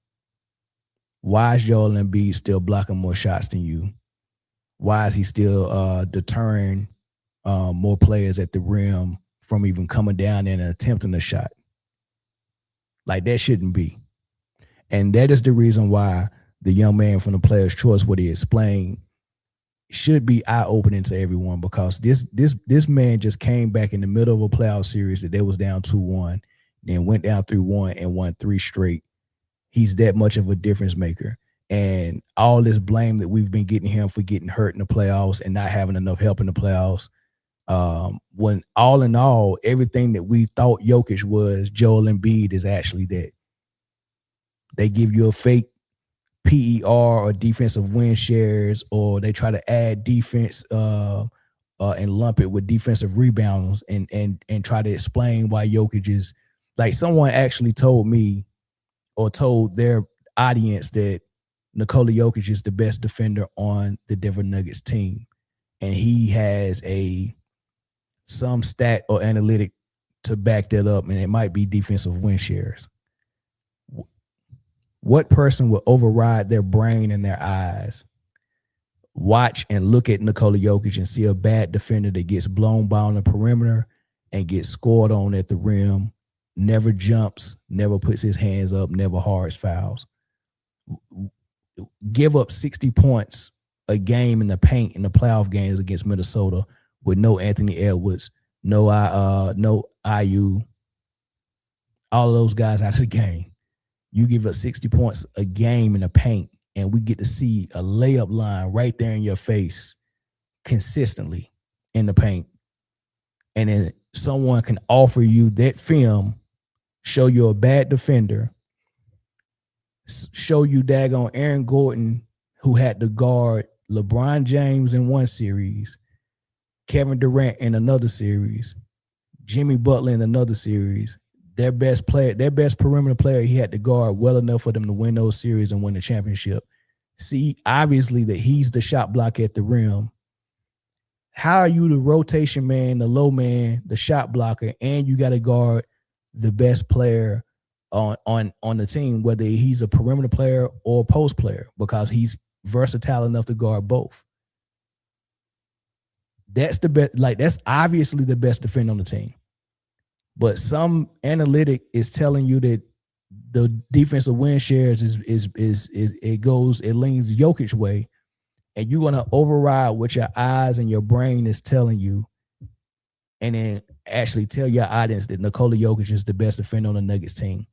Why is Joel Embiid still blocking more shots than you? Why is he still deterring more players at the rim from even coming down and attempting a shot? Like, that shouldn't be. And that is the reason why the young man from the Player's Choice, what he explained, should be eye-opening to everyone, because this man just came back in the middle of a playoff series that they was down 2-1, then went down 3-1 and won 3 straight. He's that much of a difference maker. And all this blame that we've been getting him for getting hurt in the playoffs and not having enough help in the playoffs, when all in all, everything that we thought Jokic was, Joel Embiid is actually that. They give you a fake PER or defensive win shares, or they try to add defense and lump it with defensive rebounds and try to explain why Jokic is, like, someone actually told me or told their audience that Nikola Jokic is the best defender on the Denver Nuggets team, and he has some stat or analytic to back that up, and it might be defensive win shares. What person would override their brain and their eyes, watch and look at Nikola Jokic and see a bad defender that gets blown by on the perimeter and gets scored on at the rim, never jumps, never puts his hands up, never hards fouls, give up 60 points a game in the paint in the playoff games against Minnesota with no Anthony Edwards, no IU, all of those guys out of the game. You give us 60 points a game in the paint, and we get to see a layup line right there in your face consistently in the paint. And then someone can offer you that film, show you a bad defender, show you daggone Aaron Gordon, who had to guard LeBron James in one series, Kevin Durant in another series, Jimmy Butler in another series. Their best perimeter player, he had to guard well enough for them to win those series and win the championship. See, obviously, that he's the shot blocker at the rim. How are you the rotation man, the low man, the shot blocker, and you got to guard the best player on the team, whether he's a perimeter player or a post player, because he's versatile enough to guard both? That's the best. Like, that's obviously the best defender on the team. But some analytic is telling you that the defensive win shares it leans Jokic way, and you're gonna override what your eyes and your brain is telling you, and then actually tell your audience that Nikola Jokic is the best defender on the Nuggets team,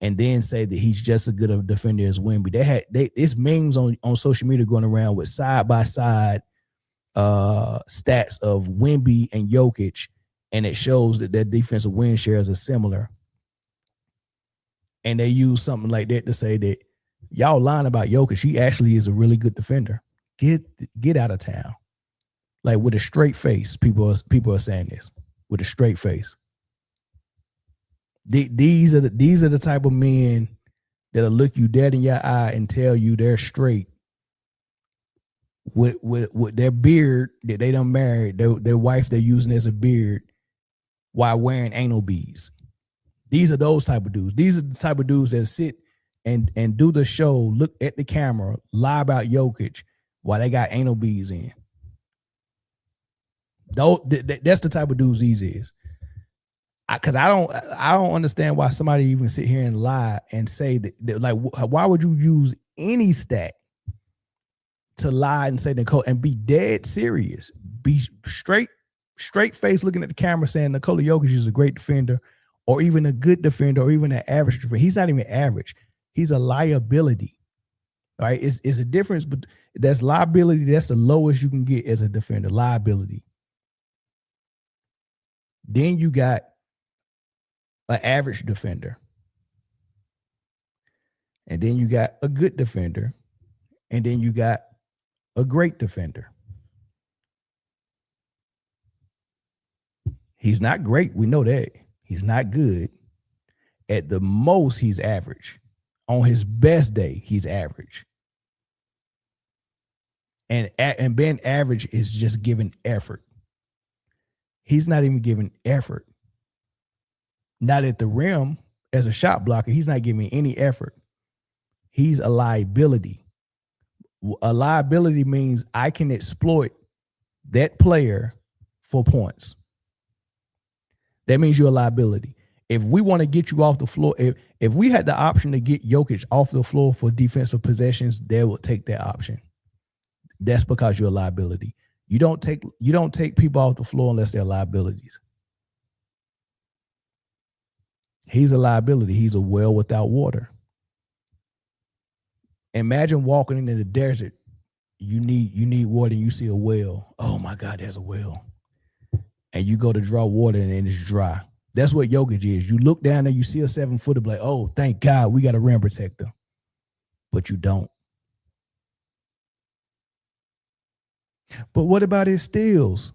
and then say that he's just as good a defender as Wemby. It's memes on social media going around with side by side stats of Wemby and Jokic, and it shows that their defensive win shares are similar. And they use something like that to say that y'all lying about Jokic. He actually is a really good defender. Get out of town. Like, with a straight face, people are saying this with a straight face. These are the type of men that'll look you dead in your eye and tell you they're straight with their beard that they done married, their wife they're using as a beard while wearing anal beads. These are those type of dudes. These are the type of dudes that sit and do the show, look at the camera, lie about Jokic while they got anal beads in. That's the type of dudes these is. Because I don't understand why somebody even sit here and lie and say that like, why would you use any stat to lie and say Nicole and be dead serious, be straight face looking at the camera saying Nikola Jokic is a great defender, or even a good defender, or even an average defender? He's not even average. He's a liability. All right, it's a difference, but that's liability. That's the lowest you can get as a defender, liability. Then you got an average defender, and then you got a good defender, and then you got a great defender. He's not great. We know that. He's not good. At the most, he's average. On his best day, he's average. And being average is just giving effort. He's not even giving effort. Not at the rim as a shot blocker. He's not giving any effort. He's a liability. A liability means I can exploit that player for points. That means you're a liability. If we want to get you off the floor, if we had the option to get Jokic off the floor for defensive possessions, they will take that option. That's because you're a liability. You don't take people off the floor unless they're liabilities. He's a liability. He's a well without water. Imagine walking into the desert. You need water and you see a well. Oh my God, there's a well. And you go to draw water and it's dry. That's what Jokic is. You look down there, you see a 7-footer, like, oh, thank God we got a rim protector. But you don't. But what about his steals?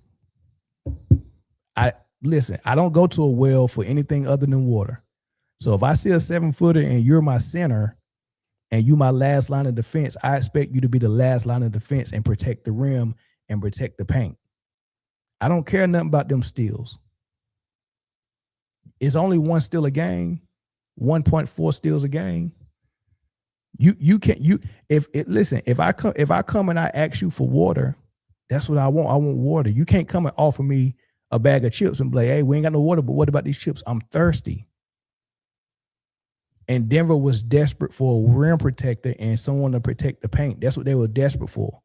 I don't go to a well for anything other than water. So if I see a 7-footer and you're my center and you my last line of defense, I expect you to be the last line of defense and protect the rim and protect the paint. I don't care nothing about them steals. It's only one steal a game, 1.4 steals a game. If I come and I ask you for water, that's what I want. I want water. You can't come and offer me a bag of chips and be like, hey, we ain't got no water, but what about these chips? I'm thirsty. And Denver was desperate for a rim protector and someone to protect the paint. That's what they were desperate for.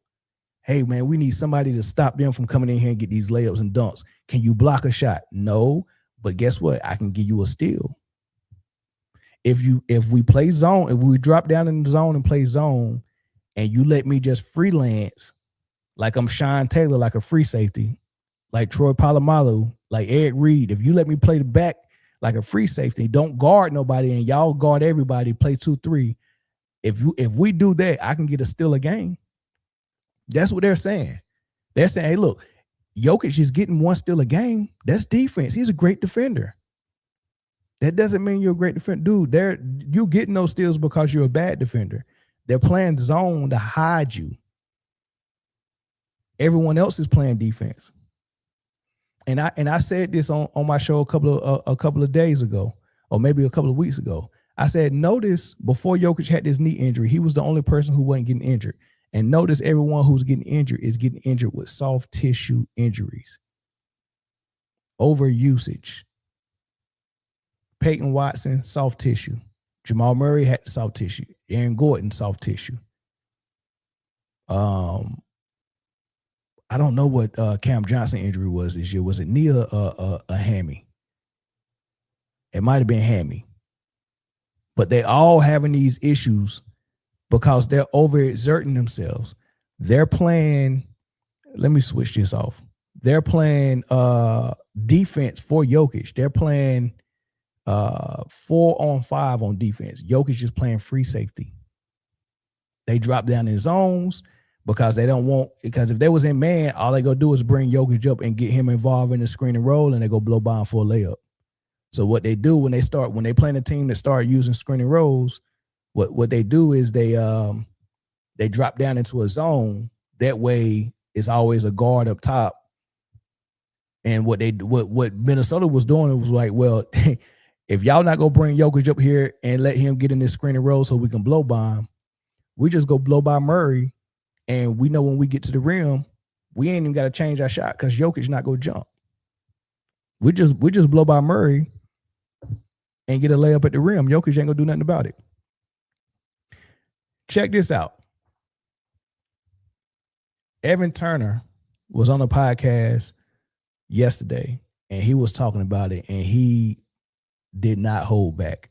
Hey, man, we need somebody to stop them from coming in here and get these layups and dunks. Can you block a shot? No, but guess what? I can give you a steal. If we play zone, if we drop down in the zone and play zone, and you let me just freelance like I'm Sean Taylor, like a free safety, like Troy Polamalu, like Eric Reed, if you let me play the back like a free safety, don't guard nobody, and y'all guard everybody, play 2-3. If we do that, I can get a steal a game. That's what they're saying. They're saying, hey, look, Jokic is getting one steal a game. That's defense. He's a great defender. That doesn't mean you're a great defender. Dude, you getting those steals because you're a bad defender. They're playing zone to hide you. Everyone else is playing defense. And I said this on my show a couple of days ago, or maybe a couple of weeks ago. I said, notice before Jokic had this knee injury, he was the only person who wasn't getting injured. And notice everyone who's getting injured is getting injured with soft tissue injuries. Overusage. Peyton Watson, soft tissue. Jamal Murray had soft tissue. Aaron Gordon, soft tissue. I don't know what Cam Johnson injury was this year. Was it knee or a hammy? It might have been hammy. But they all having these issues because they're overexerting themselves. They're playing, let me switch this off. They're playing defense for Jokic. They're playing 4-on-5 on defense. Jokic is playing free safety. They drop down in zones because they don't want, because if they was in man, all they go do is bring Jokic up and get him involved in the screen and roll, and they go blow by him for a layup. So what they do when they play in a team that start using screen and rolls, what they do is they drop down into a zone. That way it's always a guard up top. And what Minnesota was doing, it was like, well, if y'all not gonna bring Jokic up here and let him get in this screen and roll so we can blow by him, we just go blow by Murray, and we know when we get to the rim, we ain't even got to change our shot because Jokic not gonna jump. We just blow by Murray and get a layup at the rim. Jokic ain't gonna do nothing about it. Check this out. Evan Turner was on a podcast yesterday, and he was talking about it, and he did not hold back.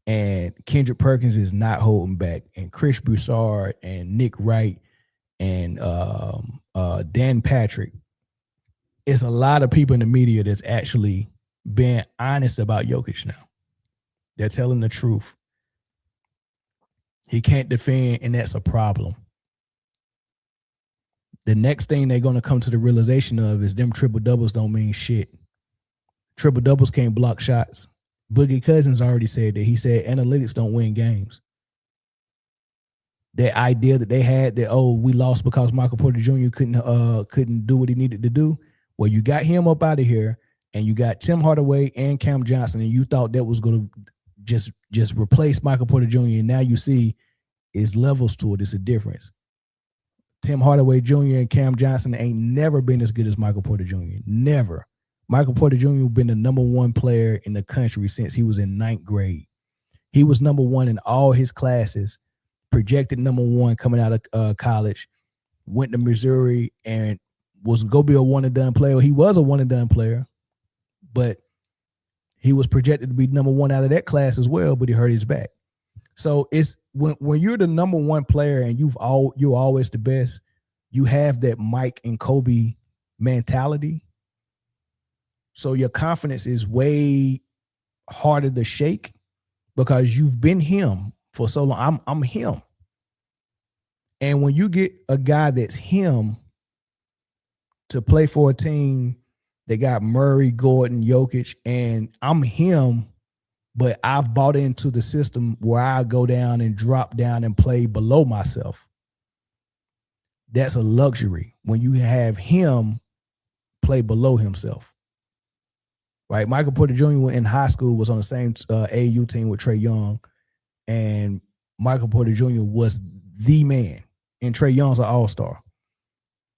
And Kendrick Perkins is not holding back. And Chris Broussard and Nick Wright and Dan Patrick. It's a lot of people in the media that's actually being honest about Jokic now. They're telling the truth. He can't defend, and that's a problem. The next thing they're going to come to the realization of is them triple-doubles don't mean shit. Triple-doubles can't block shots. Boogie Cousins already said that. He said analytics don't win games. That idea that they had that, we lost because Michael Porter Jr. couldn't do what he needed to do. Well, you got him up out of here, and you got Tim Hardaway and Cam Johnson, and you thought that was going to just replace Michael Porter Jr., and now you see is levels to it. It's a difference. Tim Hardaway Jr. and Cam Johnson ain't never been as good as Michael Porter Jr. Never. Michael Porter Jr. been the number one player in the country since he was in 9th grade. He was number one in all his classes, projected number one coming out of college, went to Missouri and was going to be a one-and-done player. He was a one-and-done player, but he was projected to be number one out of that class as well, but he hurt his back. So it's when you're the number one player and you're always the best, you have that Mike and Kobe mentality. So your confidence is way harder to shake because you've been him for so long. I'm him. And when you get a guy that's him to play for a team that got Murray, Gordon, Jokic, and I'm him, but I've bought into the system where I go down and drop down and play below myself. That's a luxury when you have him play below himself. Right? Michael Porter Jr. in high school was on the same AAU team with Trae Young, and Michael Porter Jr. was the man, and Trae Young's an all-star.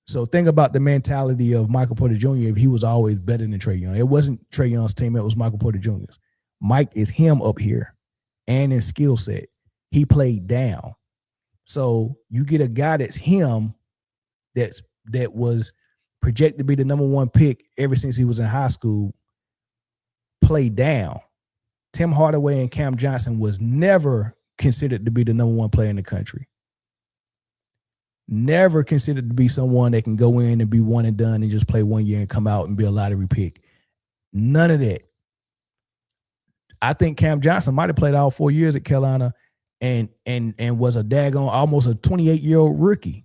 So think about the mentality of Michael Porter Jr. if he was always better than Trae Young. It wasn't Trae Young's team, it was Michael Porter Jr.'s. Mike is him up here and in skill set. He played down. So you get a guy that's him that was projected to be the number one pick ever since he was in high school play down. Tim Hardaway and Cam Johnson was never considered to be the number one player in the country. Never considered to be someone that can go in and be one and done and just play 1 year and come out and be a lottery pick. None of that. I think Cam Johnson might have played all 4 years at Carolina and was a daggone almost a 28-year-old rookie.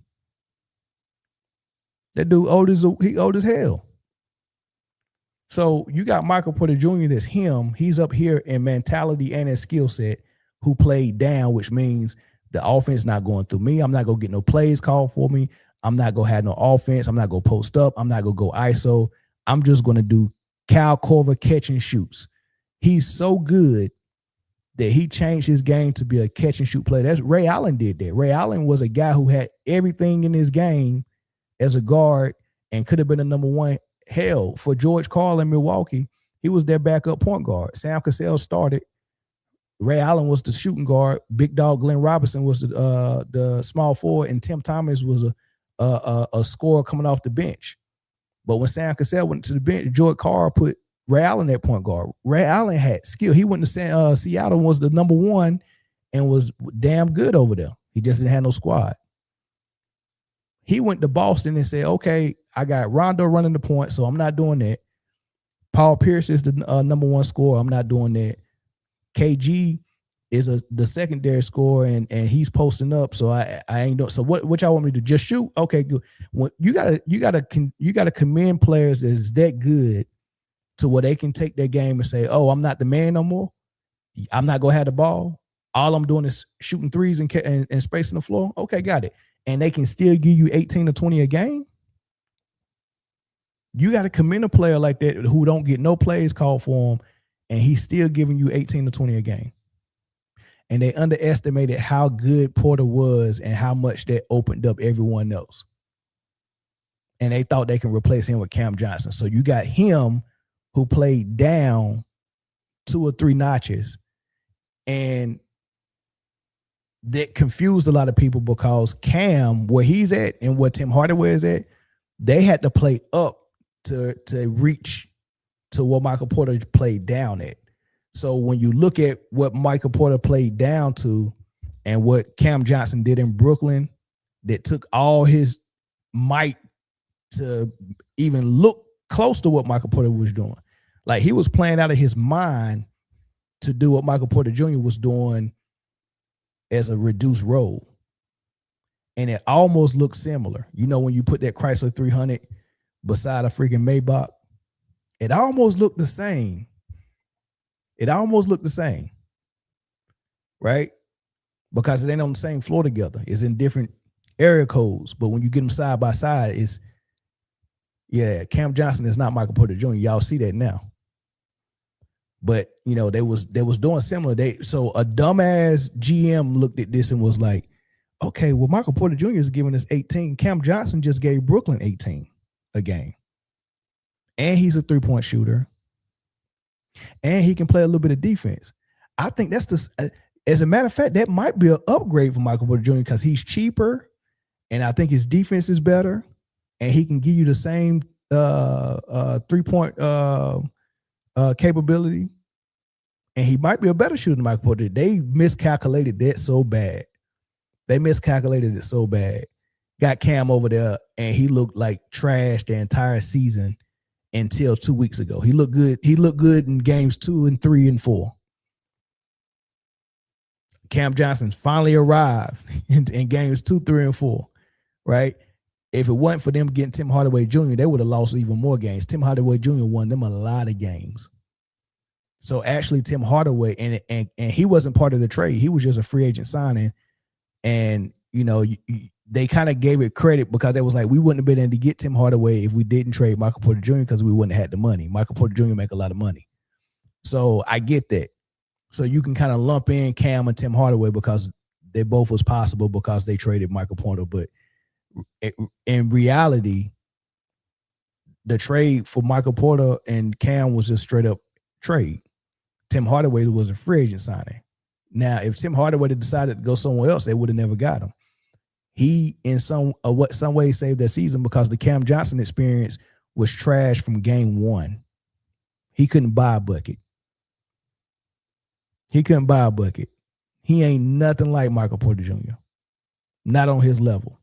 That dude old as hell. So you got Michael Porter Jr. that's him. He's up here in mentality and his skill set who played down, which means the offense not going through me. I'm not going to get no plays called for me. I'm not going to have no offense. I'm not going to post up. I'm not going to go ISO. I'm just going to do Kyle Korver catch and shoots. He's so good that he changed his game to be a catch and shoot player. That's Ray Allen did that. Ray Allen was a guy who had everything in his game as a guard and could have been a number one. Hell, for George Karl in Milwaukee, he was their backup point guard. Sam Cassell started. Ray Allen was the shooting guard. Big dog Glenn Robinson was the small forward, and Tim Thomas was a scorer coming off the bench. But when Sam Cassell went to the bench, George Karl put Ray Allen at point guard. Ray Allen had skill. He went to Seattle, was the number one, and was damn good over there. He just didn't have no squad. He went to Boston and said, okay, I got Rondo running the point, so I'm not doing that. Paul Pierce is the number one scorer. I'm not doing that. KG is the secondary scorer, and he's posting up, so I ain't doing. So what y'all want me to do? Just shoot? Okay, good. You gotta commend players that's that good to where they can take their game and say, oh, I'm not the man no more. I'm not gonna have the ball. All I'm doing is shooting threes and spacing the floor. Okay, got it. And they can still give you 18 or 20 a game. You got to commend a player like that who don't get no plays called for him, and he's still giving you 18 to 20 a game. And they underestimated how good Porter was and how much that opened up everyone else. And they thought they can replace him with Cam Johnson. So you got him who played down 2 or 3 notches, and that confused a lot of people because Cam, where he's at and where Tim Hardaway is at, they had to play up to reach to what Michael Porter played down at. So when you look at what Michael Porter played down to and what Cam Johnson did in Brooklyn, that took all his might to even look close to what Michael Porter was doing. Like, he was playing out of his mind to do what Michael Porter Jr. was doing as a reduced role. And it almost looked similar. You know, when you put that Chrysler 300 beside a freaking Maybach, it almost looked the same. It almost looked the same, right? Because it ain't on the same floor together. It's in different area codes. But when you get them side by side, it's, yeah, Cam Johnson is not Michael Porter Jr. Y'all see that now. But, you know, they was doing similar. So a dumbass GM looked at this and was like, okay, well, Michael Porter Jr. is giving us 18. Cam Johnson just gave Brooklyn 18 a game. And he's a three-point shooter. And he can play a little bit of defense. I think that's as a matter of fact, that might be an upgrade for Michael Porter Jr. because he's cheaper, and I think his defense is better, and he can give you the same three-point capability, and he might be a better shooter than Michael Porter. They miscalculated that so bad. Got Cam over there, and he looked like trash the entire season until 2 weeks ago. He looked good. He looked good in games 2 and 3 and 4. Cam Johnson finally arrived in games 2, 3, and 4, right? If it wasn't for them getting Tim Hardaway Jr., they would have lost even more games. Tim Hardaway Jr. won them a lot of games. So actually, Tim Hardaway, and he wasn't part of the trade. He was just a free agent signing. And, you know, they kind of gave it credit because they was like, we wouldn't have been able to get Tim Hardaway if we didn't trade Michael Porter Jr. because we wouldn't have had the money. Michael Porter Jr. make a lot of money. So I get that. So you can kind of lump in Cam and Tim Hardaway because they both was possible because they traded Michael Porter. But in reality, the trade for Michael Porter and Cam was just straight up trade. Tim Hardaway was a free agent signing. Now, if Tim Hardaway had decided to go somewhere else, they would have never got him. he in some way saved that season because the Cam Johnson experience was trash from game one. He couldn't buy a bucket. He ain't nothing like Michael Porter Jr. Not on his level.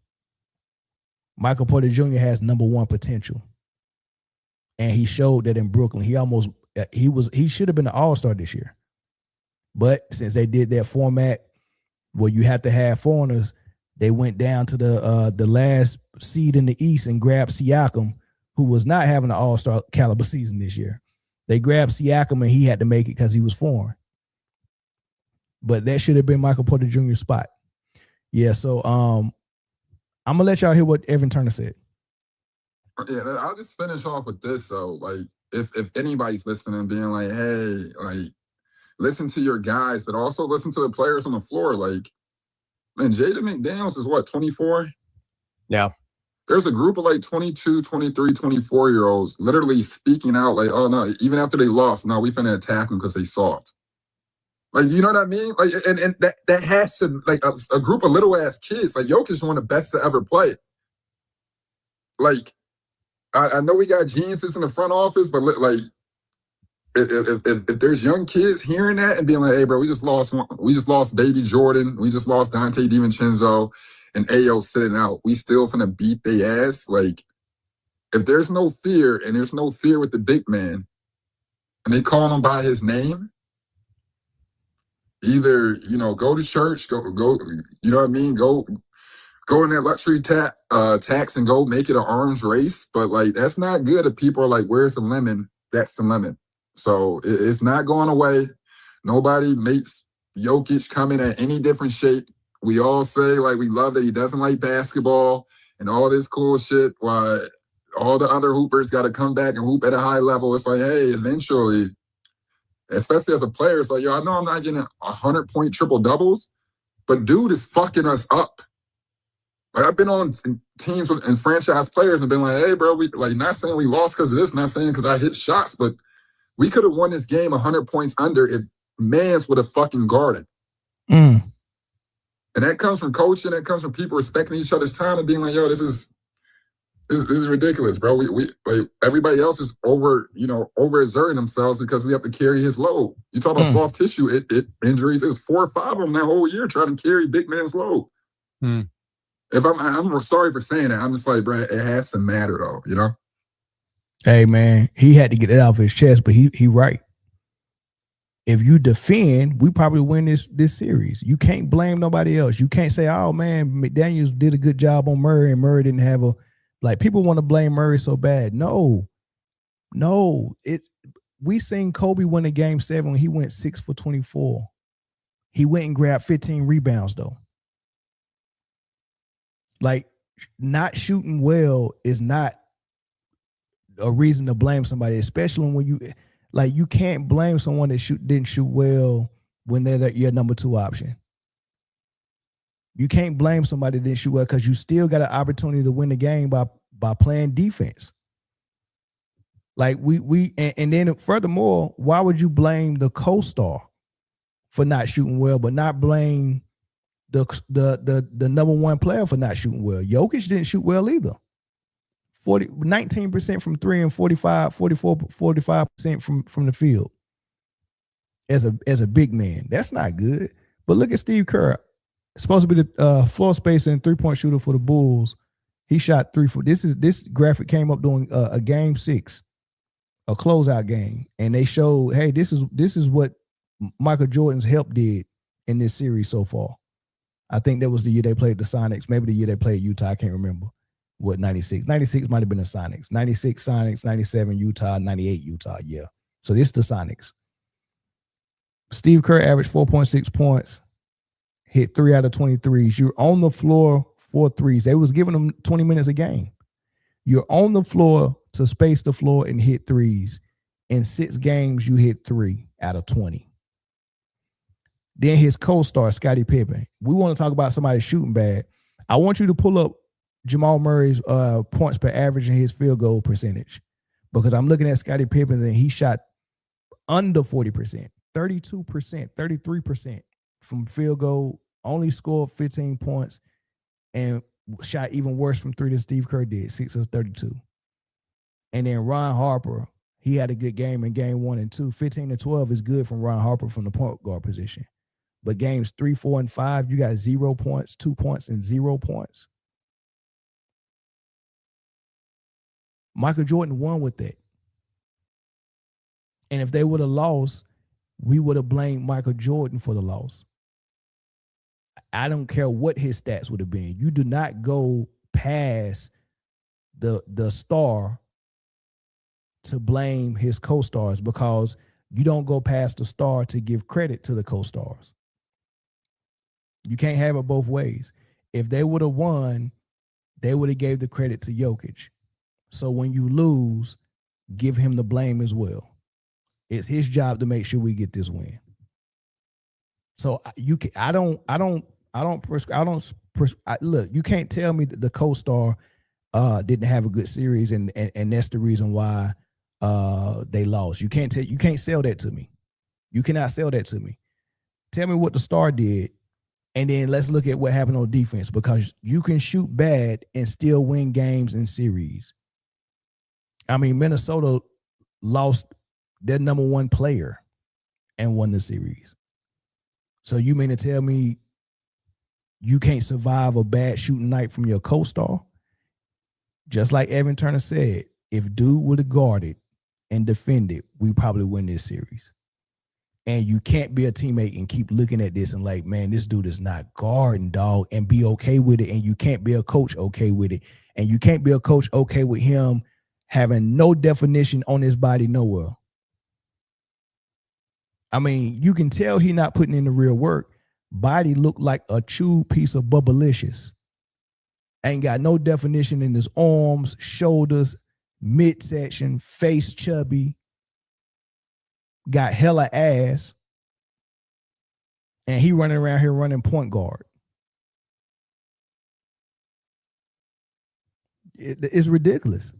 Michael Porter Jr. has number one potential. And he showed that in Brooklyn. He should have been an all-star this year. But since they did that format where you have to have foreigners, they went down to the last seed in the East and grabbed Siakam, who was not having an all-star caliber season this year. They grabbed Siakam and he had to make it because he was foreign. But that should have been Michael Porter Jr.'s spot. Yeah, so I'm gonna let y'all hear what Evan Turner said. Yeah, I'll just finish off with this. So, like, if anybody's listening and being like, hey, like, listen to your guys, but also listen to the players on the floor. Like, man, Jaden McDaniels is what, 24? Yeah. There's a group of like 22, 23, 24-year-olds literally speaking out like, oh, no, even after they lost, no, we finna attack them because they soft. Like, you know what I mean? Like, and that has to, like, a group of little-ass kids. Like, Jokic is one of the best to ever play. Like, I know we got geniuses in the front office, but like, if there's young kids hearing that and being like, hey, bro, we just lost Baby Jordan, we just lost Dante DiVincenzo and Ayo sitting out, we still finna beat their ass. Like, if there's no fear and there's no fear with the big man and they call him by his name, either, you know, go to church, go, you know what I mean? Go in that luxury tax and go make it an arms race. But like, that's not good if people are like, where's the lemon? That's the lemon. So it's not going away. Nobody makes Jokic come in at any different shape. We all say like, we love that he doesn't like basketball and all this cool shit. Why all the other hoopers got to come back and hoop at a high level. It's like, hey, eventually, especially as a player, it's like, yo, I know I'm not getting 100-point triple doubles, but dude is fucking us up. Like, I've been on teams and franchise players and been like, hey, bro, we like, not saying we lost because of this, not saying because I hit shots, but we could have won this game 100 points under if Mans would have fucking guarded. And that comes from coaching. That comes from people respecting each other's time and being like, yo, this is ridiculous, bro. We like, everybody else is overexerting themselves because we have to carry his load. You talk about soft tissue injuries. It was 4 or 5 of them that whole year trying to carry big man's load. If I'm sorry for saying that, I'm just like, bro, it has to matter though, you know? Hey man, he had to get it off his chest, but he right. If you defend, we probably win this series. You can't blame nobody else. You can't say, oh man, McDaniels did a good job on Murray and Murray didn't have like, people want to blame Murray so bad. No. We seen Kobe win a game 7 when he went 6 for 24. He went and grabbed 15 rebounds though. Like, not shooting well is not a reason to blame somebody, especially when you can't blame someone that didn't shoot well when they're your number 2 option. You can't blame somebody that didn't shoot well because you still got an opportunity to win the game by playing defense. Like and then furthermore, why would you blame the co-star for not shooting well, but not blame the number 1 player for not shooting well? Jokic didn't shoot well either. 19% from 3 and 45% from the field. As a big man, that's not good. But look at Steve Kerr. It's supposed to be the floor spacer and 3-point shooter for the Bulls. He shot 3 for this graphic came up during a game 6, a closeout game, and they showed, hey, this is what Michael Jordan's help did in this series so far. I think that was the year they played the Sonics, maybe the year they played Utah. I can't remember. What, 96? 96 might have been the Sonics. 96 Sonics, 97 Utah, 98 Utah. Yeah. So this is the Sonics. Steve Kerr averaged 4.6 points, hit 3 out of 23s. You're on the floor for threes. They was giving them 20 minutes a game. You're on the floor to space the floor and hit threes. In 6 games, you hit 3 out of 20. Then his co-star, Scottie Pippen. We want to talk about somebody shooting bad. I want you to pull up Jamal Murray's points per average and his field goal percentage, because I'm looking at Scottie Pippen and he shot under 40%, 32%, 33% from field goal, only scored 15 points. and shot even worse from three than Steve Kerr did, 6 of 32. And then Ron Harper, he had a good game in game 1 and 2. 15 to 12 is good from Ron Harper from the point guard position. But games 3, 4, and 5, you got 0 points, 2 points, and 0 points. Michael Jordan won with that. And if they would have lost, we would have blamed Michael Jordan for the loss. I don't care what his stats would have been. You do not go past the star to blame his co-stars, because you don't go past the star to give credit to the co-stars. You can't have it both ways. If they would have won, they would have gave the credit to Jokic. So when you lose, give him the blame as well. It's his job to make sure we get this win. So look, you can't tell me that the co-star didn't have a good series and that's the reason why they lost. You can't sell that to me. You cannot sell that to me. Tell me what the star did, and then let's look at what happened on defense, because you can shoot bad and still win games and series. I mean, Minnesota lost their number 1 player and won the series. So you mean to tell me you can't survive a bad shooting night from your co-star? Just like Evan Turner said, if dude would have guarded and defended, we probably win this series. And you can't be a teammate and keep looking at this and like, man, this dude is not guarding, dog, and be okay with it. And you can't be a coach okay with it. And you can't be a coach okay with him having no definition on his body nowhere. I mean, you can tell he not putting in the real work. Body looked like a chewed piece of Bubblicious. Ain't got no definition in his arms, shoulders, midsection, face chubby. Got hella ass. And he running around here running point guard. It's ridiculous.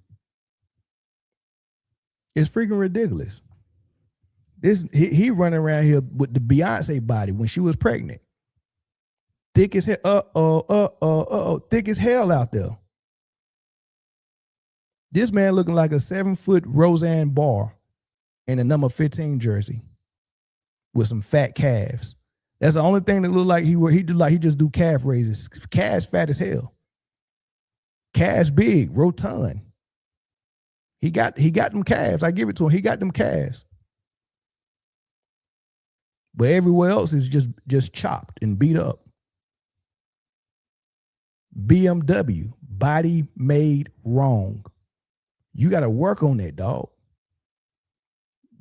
It's freaking ridiculous. He running around here with the Beyonce body when she was pregnant. Thick as hell, thick as hell out there. This man looking like a 7-foot Roseanne Barr in a number 15 jersey with some fat calves. That's the only thing that looked like he just do calf raises. Calves fat as hell. Calves big, rotund. He got them calves. I give it to him. He got them calves. But everywhere else is just chopped and beat up. BMW, body made wrong. You got to work on that, dog.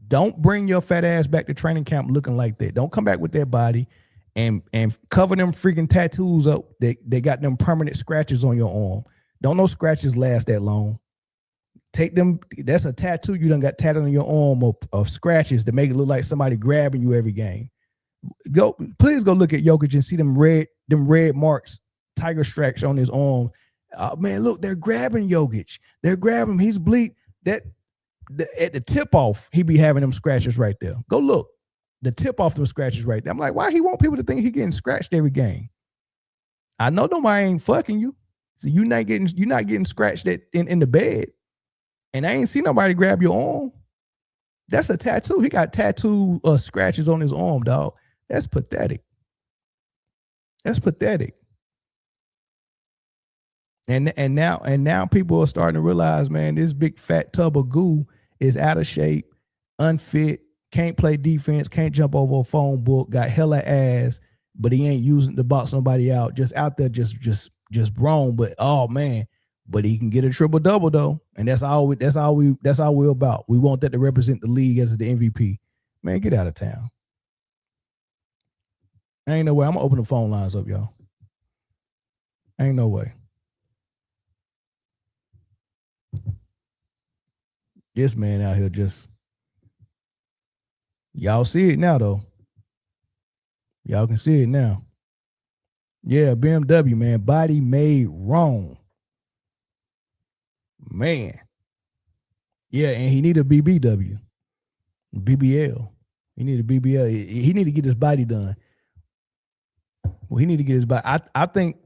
Don't bring your fat ass back to training camp looking like that. Don't come back with that body and cover them freaking tattoos up. They got them permanent scratches on your arm. Don't no scratches last that long. Take them. That's a tattoo you done got tatted on your arm of scratches to make it look like somebody grabbing you every game. Please go look at Jokic and see them red marks, tiger stripes on his arm. Man, look, they're grabbing Jokic. They're grabbing him. He's bleed. At the tip off, he be having them scratches right there. Go look. The tip off them scratches right there. I'm like, why he want people to think he getting scratched every game? I know nobody ain't fucking you. So you're not getting scratched in the bed. And I ain't seen nobody grab your arm. That's a tattoo. He got tattoo scratches on his arm, dog. That's pathetic. That's pathetic. And now people are starting to realize, man, this big fat tub of goo is out of shape, unfit, can't play defense, can't jump over a phone book, got hella ass, but he ain't using to box somebody out, just out there, just wrong. But oh man, but he can get a triple double though, and that's all we're about. We want that to represent the league as the MVP. Man, get out of town. Ain't no way. I'm gonna open the phone lines up, y'all. Ain't no way. This man out here just, y'all see it now though. Y'all can see it now. Yeah, BMW, man, body made wrong. Man. Yeah, and he need a BBW. BBL. He need a BBL. He need to get his body done. Well, he need to get his body. I think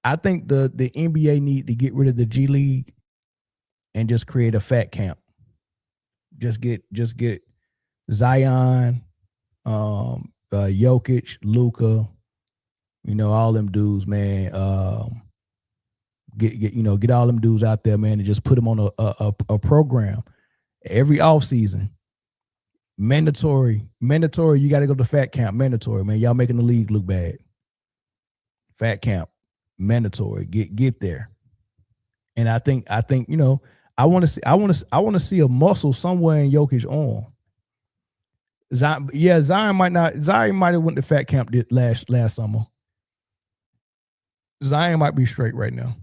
I think the NBA need to get rid of the G League and just create a fat camp. Just get Zion, Jokic, Luka, all them dudes, man. Get all them dudes out there, man, and just put them on a program every offseason. Mandatory. You got to go to fat camp. Mandatory, man. Y'all making the league look bad. Fat camp, mandatory. Get there. And I think I want to see a muscle somewhere in Jokic's arm. Zion might have went to fat camp last summer. Zion might be straight right now.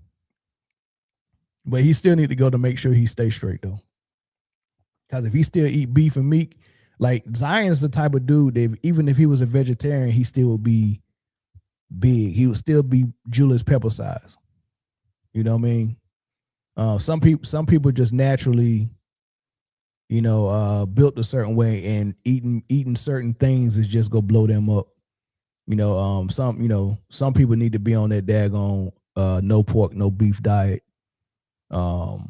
But he still need to go to make sure he stays straight though. Because if he still eat beef and meat, like Zion is the type of dude that even if he was a vegetarian, he still would be big. He would still be Julius Pepper size. You know what I mean? Some people just naturally, built a certain way, and eating certain things is just gonna blow them up. Some people need to be on that daggone no pork, no beef diet. To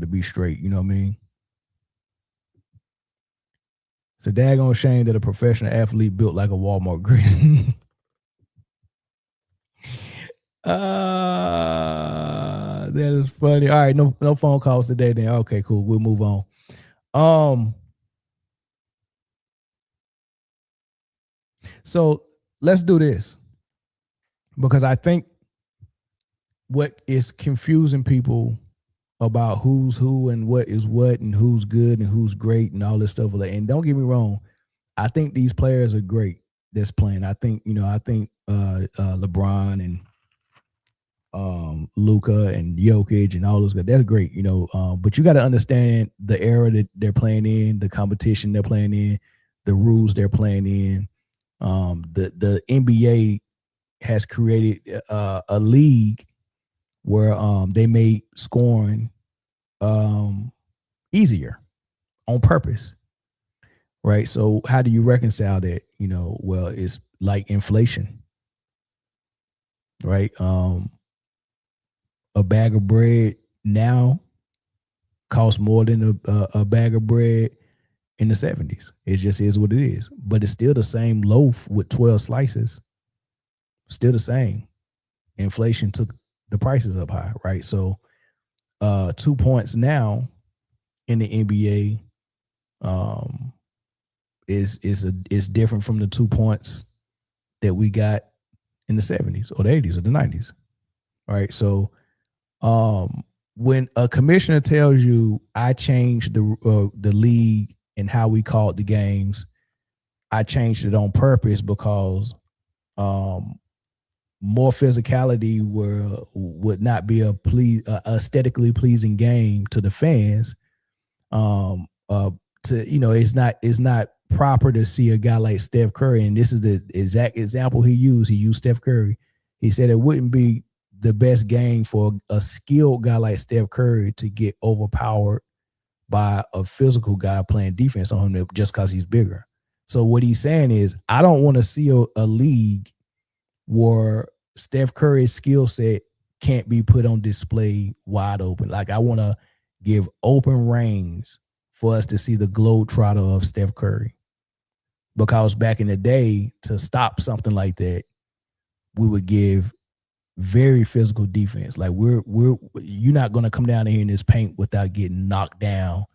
be straight, you know what I mean? It's a daggone shame that a professional athlete built like a Walmart grill. That is funny. All right, no phone calls today then. Okay, cool. We'll move on. So let's do this, because I think what is confusing people about who's who and what is what and who's good and who's great and all this stuff. And don't get me wrong, I think these players are great that's playing. I think LeBron and Luka and Jokic and all those guys, that's great, but you got to understand the era that they're playing in, the competition they're playing in, the rules they're playing in. The NBA has created a league where they made scoring easier on purpose, right? So how do you reconcile that? Well, it's like inflation, right? A bag of bread now costs more than a bag of bread in the 70s. It just is what it is. But it's still the same loaf with 12 slices. Still the same. Inflation took the prices up high, right? So 2 points now in the NBA is different from the 2 points that we got in the 70s or the 80s or the 90s. All right. So when a commissioner tells you I changed the league and how we called the games, I changed it on purpose because more physicality would not be a aesthetically pleasing game to the fans. It's not proper to see a guy like Steph Curry, and this is the exact example he used. He used Steph Curry. He said it wouldn't be the best game for a skilled guy like Steph Curry to get overpowered by a physical guy playing defense on him just because he's bigger. So what he's saying is, I don't want to see a league where Steph Curry's skill set can't be put on display wide open. Like, I want to give open reins for us to see the globetrotter of Steph Curry. Because back in the day, to stop something like that, we would give very physical defense. Like, you're not going to come down here in this paint without getting knocked down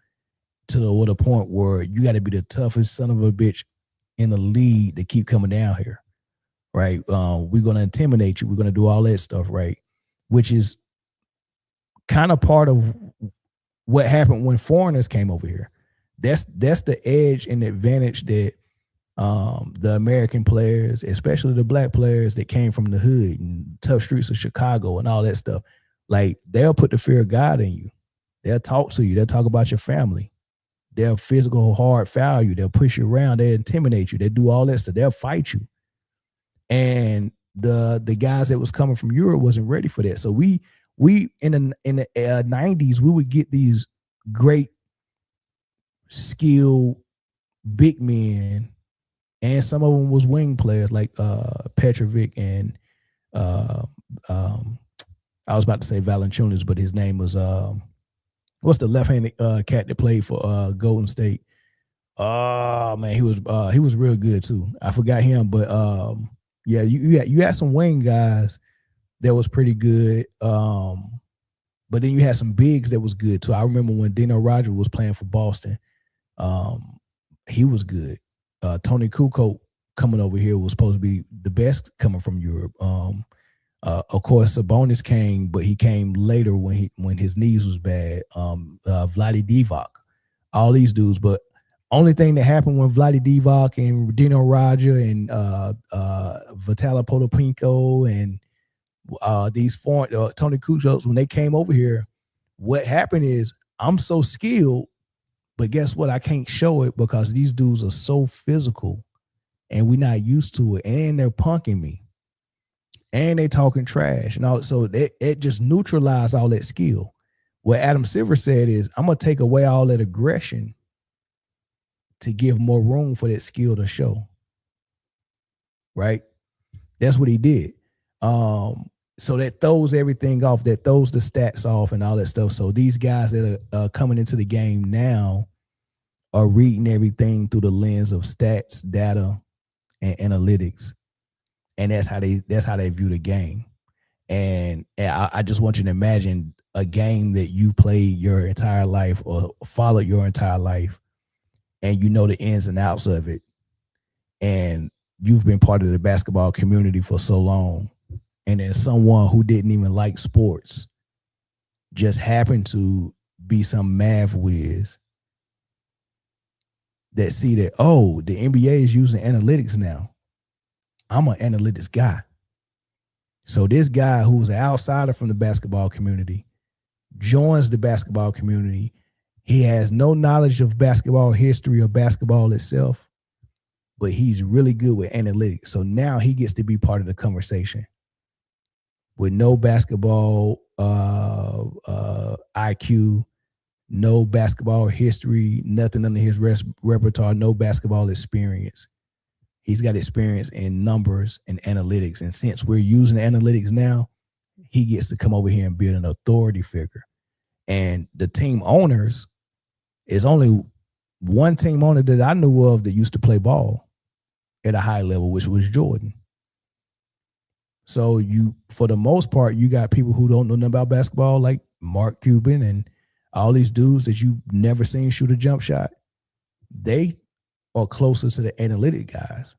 to the point where you got to be the toughest son of a bitch in the league to keep coming down here, right? We're going to intimidate you. We're going to do all that stuff, right? Which is kind of part of what happened when foreigners came over here. That's the edge and the advantage that the American players, especially the black players that came from the hood and tough streets of Chicago and all that stuff, like, they'll put the fear of God in you. They'll talk to you. They'll talk about your family. They'll physical hard foul you. They'll push you around. They'll intimidate you. They do all that stuff. They'll fight you. And the guys that was coming from Europe wasn't ready for that. So we in the 90s, we would get these great skilled big men, and some of them was wing players like Petrovic and I was about to say Valanciunas, but his name was what's the left-handed cat that played for Golden State? Oh man, he was real good too. I forgot him, but yeah, you had some wing guys that was pretty good. But then you had some bigs that was good too. I remember when Dino Rodgers was playing for Boston, he was good. Tony Kukoc coming over here was supposed to be the best coming from Europe. Of course, Sabonis came, but he came later when his knees was bad. Vlade Divac, all these dudes. But only thing that happened when Vlade Divac and Dino Rodgers and Vitali Potapenko and these foreign Tony Kukoc, when they came over here, what happened is I'm so skilled, but guess what? I can't show it because these dudes are so physical and we're not used to it. And they're punking me. And they talking trash. And all, so it just neutralized all that skill. What Adam Silver said is, I'm going to take away all that aggression to give more room for that skill to show. Right? That's what he did. So that throws everything off, that throws the stats off and all that stuff. So these guys that are coming into the game now are reading everything through the lens of stats, data, and analytics. And that's how they view the game. And I just want you to imagine a game that you played your entire life or followed your entire life, and you know the ins and outs of it. And you've been part of the basketball community for so long. And then someone who didn't even like sports just happened to be some math whiz that see that, oh, the NBA is using analytics now. I'm an analytics guy. So this guy who's an outsider from the basketball community joins the basketball community. He has no knowledge of basketball history or basketball itself, but he's really good with analytics. So now he gets to be part of the conversation. With no basketball IQ, no basketball history, nothing under his repertoire, no basketball experience. He's got experience in numbers and analytics. And since we're using analytics now, he gets to come over here and build an authority figure. And the team owners, is only one team owner that I knew of that used to play ball at a high level, which was Jordan. So for the most part, you got people who don't know nothing about basketball, like Mark Cuban and all these dudes that you've never seen shoot a jump shot. They are closer to the analytic guys.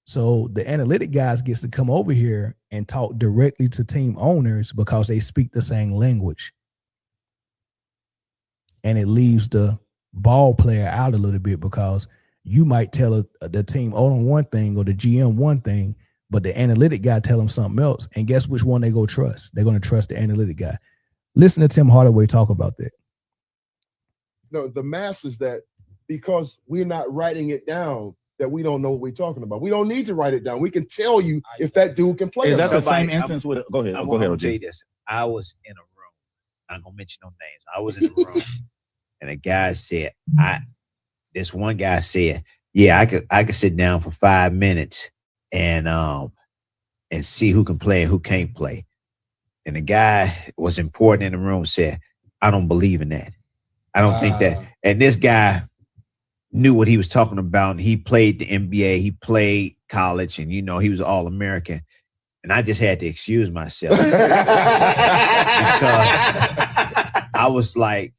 So the analytic guys gets to come over here and talk directly to team owners because they speak the same language. And it leaves the ball player out a little bit because you might tell the team owner one thing or the GM one thing, but the analytic guy tell them something else. And guess which one they go trust? They're going to trust the analytic guy. Listen to Tim Hardaway talk about that. No, the masses that because we're not writing it down, that we don't know what we're talking about. We don't need to write it down. We can tell you if that dude can play. Is that the somebody. same instance with? Go ahead. I'm Go ahead. gonna tell you this. I was in a room. I'm gonna mention no names. I was in a room, and a guy said, This one guy said, "Yeah, I could sit down for 5 minutes and see who can play and who can't play." And the guy was important in the room said, "I don't believe in that. I don't think that." And this guy knew what he was talking about. And he played the NBA, he played college, and he was All-American. And I just had to excuse myself because I was like,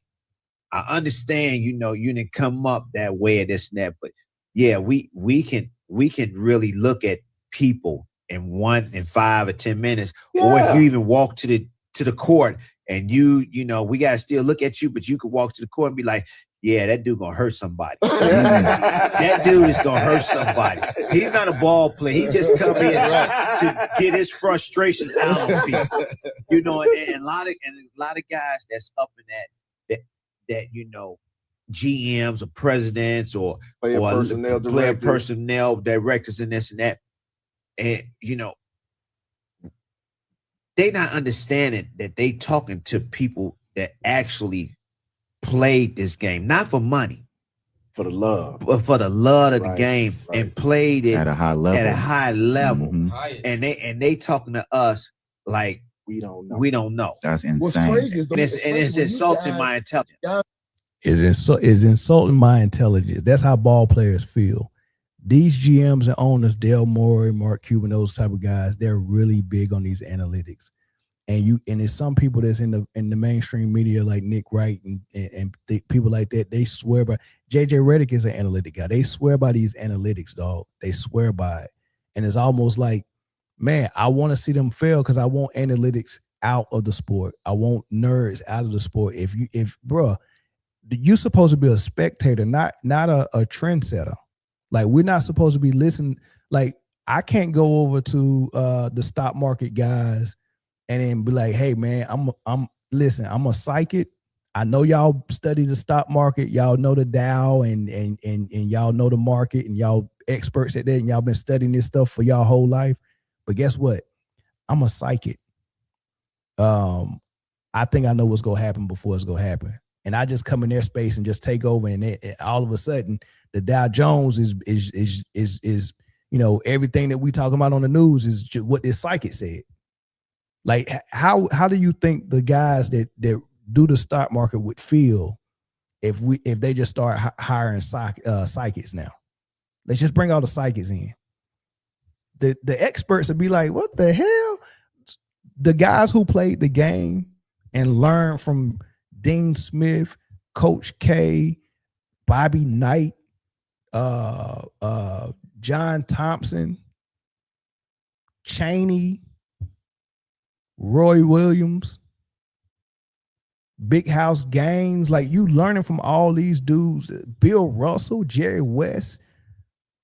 I understand, you didn't come up that way or this and that, but yeah, we can really look at people in 1 and 5 or 10 minutes, or if you even walk to the court and we gotta still look at you, but you could walk to the court and be like, yeah, that dude gonna hurt somebody. That dude is gonna hurt somebody. He's not a ball player. He just come in to get his frustrations out on people. And a lot of guys that's up in that GMs or presidents or player personnel directors and this and that. And they not understanding that they talking to people that actually played this game, not for money, For the love. but for the love of the game, and played it At a high level. at a high level. Mhm. And they talking to us like We don't know. we don't know. That's What's insane. crazy is And it's insulting my intelligence. Is insulting my intelligence. That's how ball players feel. These GMs and owners, Dale Morey, Mark Cuban, those type of guys, they're really big on these analytics. And there's some people that's in the mainstream media like Nick Wright and people like that. They swear by JJ Redick is an analytic guy. They swear by these analytics, dog. They swear by it, and it's almost like, man, I want to see them fail because I want analytics out of the sport. I want nerds out of the sport. If bruh, you're supposed to be a spectator, not a trendsetter. Like, we're not supposed to be listening. Like, I can't go over to the stock market guys and then be like, hey man, I'm a psychic. I know y'all study the stock market, y'all know the Dow and y'all know the market and y'all experts at that, and y'all been studying this stuff for y'all whole life. But guess what? I'm a psychic. I think I know what's gonna happen before it's gonna happen. And I just come in their space and just take over, and all of a sudden the Dow Jones is everything that we talking about on the news is just what this psychic said. Like, how do you think the guys that do the stock market would feel if they just start hiring psychics now? Let's just bring all the psychics in. The experts would be like, what the hell? The guys who played the game and learned from Dean Smith, Coach K, Bobby Knight, John Thompson, Chaney, Roy Williams, Big House Gaines, like, you learning from all these dudes, Bill Russell, Jerry West,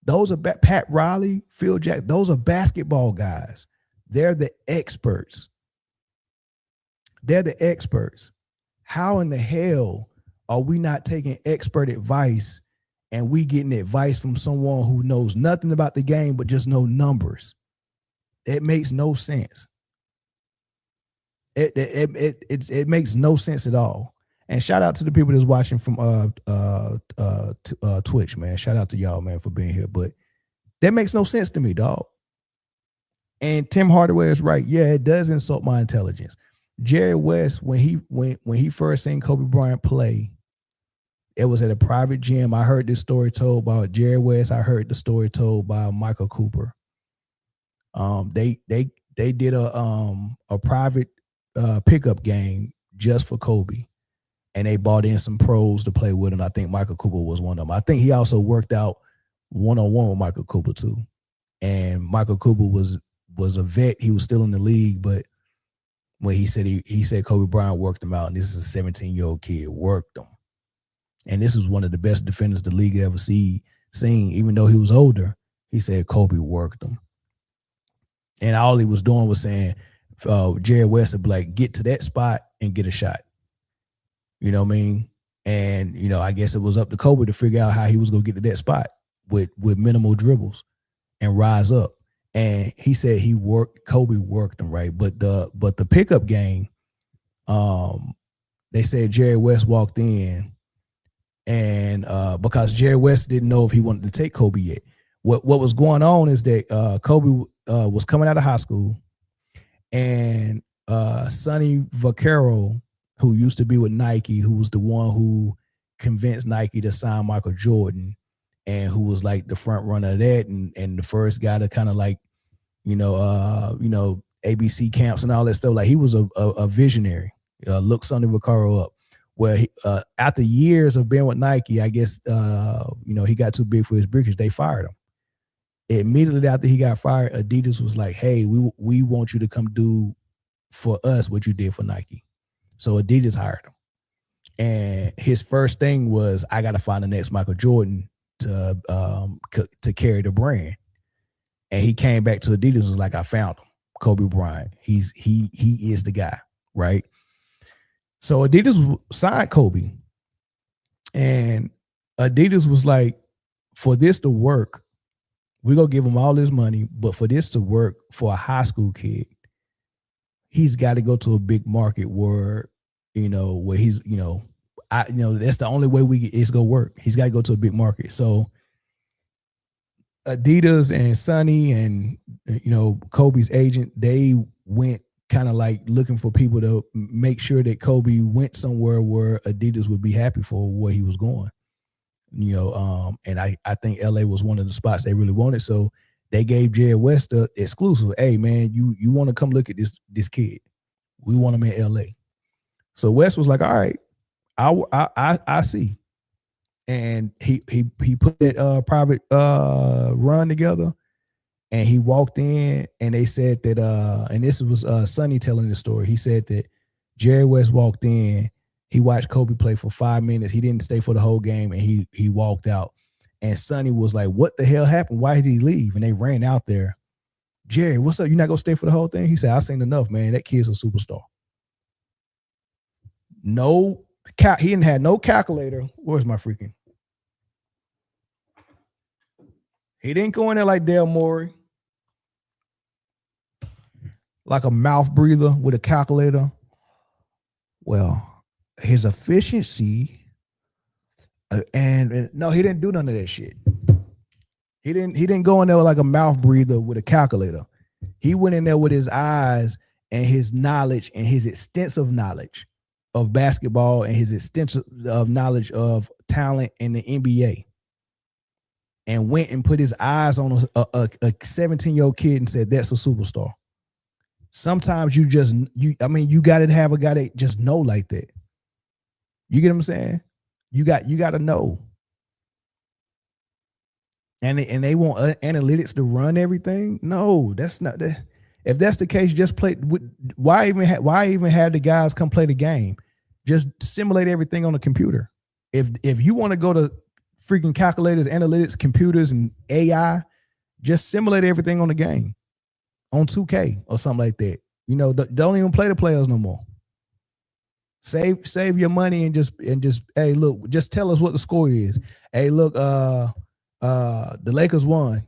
those are Pat Riley, Phil Jack, those are basketball guys. They're the experts. How in the hell are we not taking expert advice and we getting advice from someone who knows nothing about the game but just know numbers? It makes no sense. It makes no sense at all. And shout out to the people that's watching from Twitch, man. Shout out to y'all, man, for being here. But that makes no sense to me, dog. And Tim Hardaway is right. Yeah, it does insult my intelligence. Jerry West, when he first seen Kobe Bryant play, it was at a private gym. I heard this story told by Jerry West. I heard the story told by Michael Cooper. They did a private pickup game just for Kobe, and they brought in some pros to play with him. I think Michael Cooper was one of them. I think he also worked out one-on-one with Michael Cooper too. And Michael Cooper was a vet. He was still in the league, but when he said Kobe Bryant worked him out, and this is a 17-year-old kid, worked him. And this is one of the best defenders the league ever seen, even though he was older. He said Kobe worked him. And all he was doing was saying, Jerry West would be like, get to that spot and get a shot. You know what I mean? And, I guess it was up to Kobe to figure out how he was going to get to that spot with minimal dribbles and rise up. And he said Kobe worked him, right? But the pickup game, they said Jerry West walked in, and because Jerry West didn't know if he wanted to take Kobe yet. What was going on is that Kobe was coming out of high school, and Sonny Vaccaro, who used to be with Nike, who was the one who convinced Nike to sign Michael Jordan, and who was like the front runner of that, and the first guy to kind of like, ABC camps and all that stuff. Like, he was a visionary. Look Sonny Vaccaro up. Where after years of being with Nike, I guess he got too big for his britches. They fired him. Immediately after he got fired, Adidas was like, "Hey, we want you to come do for us what you did for Nike." So Adidas hired him, and his first thing was, "I got to find the next Michael Jordan to carry the brand." And he came back to Adidas and was like, "I found him, Kobe Bryant. He is the guy, right?" So Adidas signed Kobe, and Adidas was like, "For this to work, we're going to give him all this money, but for this to work for a high school kid, he's got to go to a big market where he's, that's the only way it's going to work. He's got to go to a big market." So Adidas and Sonny and, Kobe's agent, they went kind of like looking for people to make sure that Kobe went somewhere where Adidas would be happy for where he was going. And I think LA was one of the spots they really wanted. So they gave Jerry West the exclusive. Hey man, you want to come look at this kid? We want him in LA. So West was like, all right, I see. And he put that private run together, and he walked in, and they said that and this was Sonny telling the story. He said that Jerry West walked in, he watched Kobe play for 5 minutes. He didn't stay for the whole game, and he walked out. And Sonny was like, what the hell happened? Why did he leave? And they ran out there. Jerry, what's up? You not gonna stay for the whole thing? He said, I seen enough, man. That kid's a superstar. He didn't have no calculator. Where's my freaking? He didn't go in there like Dale Morey, like a mouth breather with a calculator. Well, his efficiency, and no, he didn't do none of that shit. He didn't go in there like a mouth breather with a calculator. He went in there with his eyes and his knowledge and his extensive knowledge of basketball and his extensive knowledge of talent in the NBA. And went and put his eyes on a 17-year-old kid and said, that's a superstar. Sometimes you got to have a guy that just know like that. You get what I'm saying? You got to know. And they want analytics to run everything? No, that's not that. If that's the case, just play. Why even have the guys come play the game? Just simulate everything on the computer. If you want to go to freaking calculators, analytics, computers, and AI, just simulate everything on the game, on 2K or something like that. Don't even play the players no more. Save your money and just hey, look, just tell us what the score is. Hey, look, the Lakers won.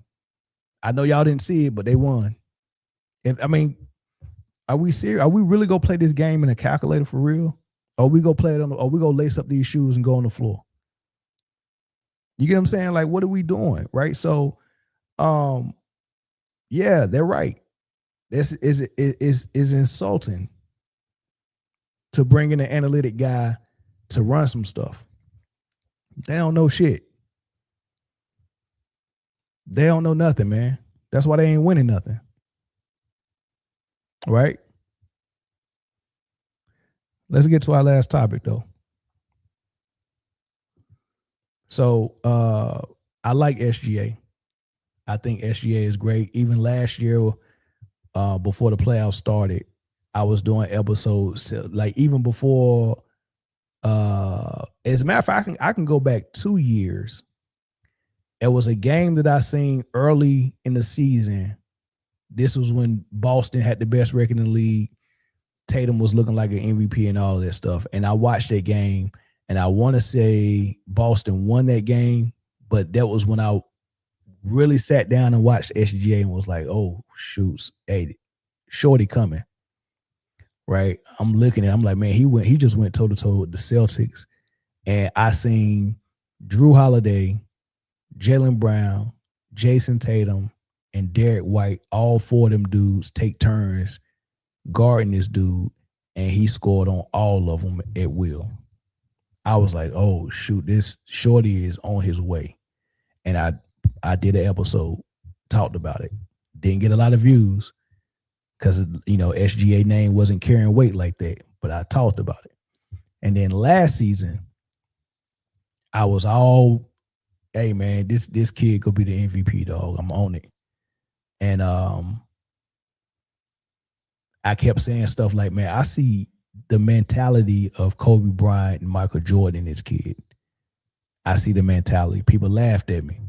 I know y'all didn't see it, but they won. Are we serious? Are we really gonna play this game in a calculator for real? Or we go play it or we go lace up these shoes and go on the floor? You get what I'm saying? Like, what are we doing? Right. So, yeah, they're right. This is insulting to bring in an analytic guy to run some stuff. They don't know shit. They don't know nothing, man. That's why they ain't winning nothing. Right? Let's get to our last topic, though. So I like SGA. I think SGA is great. Even last year, before the playoffs started, I was doing episodes like even before. As a matter of fact, I can go back 2 years. It was a game that I seen early in the season. This was when Boston had the best record in the league. Tatum was looking like an MVP and all that stuff. And I watched that game. And I want to say Boston won that game, but that was when I really sat down and watched SGA and was like, oh, shoots, hey, shorty coming. Right? I'm looking at it, I'm like, man, he just went toe-to-toe with the Celtics. And I seen Drew Holiday, Jaylen Brown, Jason Tatum, and Derek White, all four of them dudes take turns guarding this dude, and he scored on all of them at will. I was like, oh, shoot, this shorty is on his way. And I did an episode, talked about it. Didn't get a lot of views because, SGA name wasn't carrying weight like that. But I talked about it. And then last season, I was all, hey, man, this kid could be the MVP, dog. I'm on it. And I kept saying stuff like, man, I see the mentality of Kobe Bryant and Michael Jordan in this kid. I see the mentality. People laughed at me.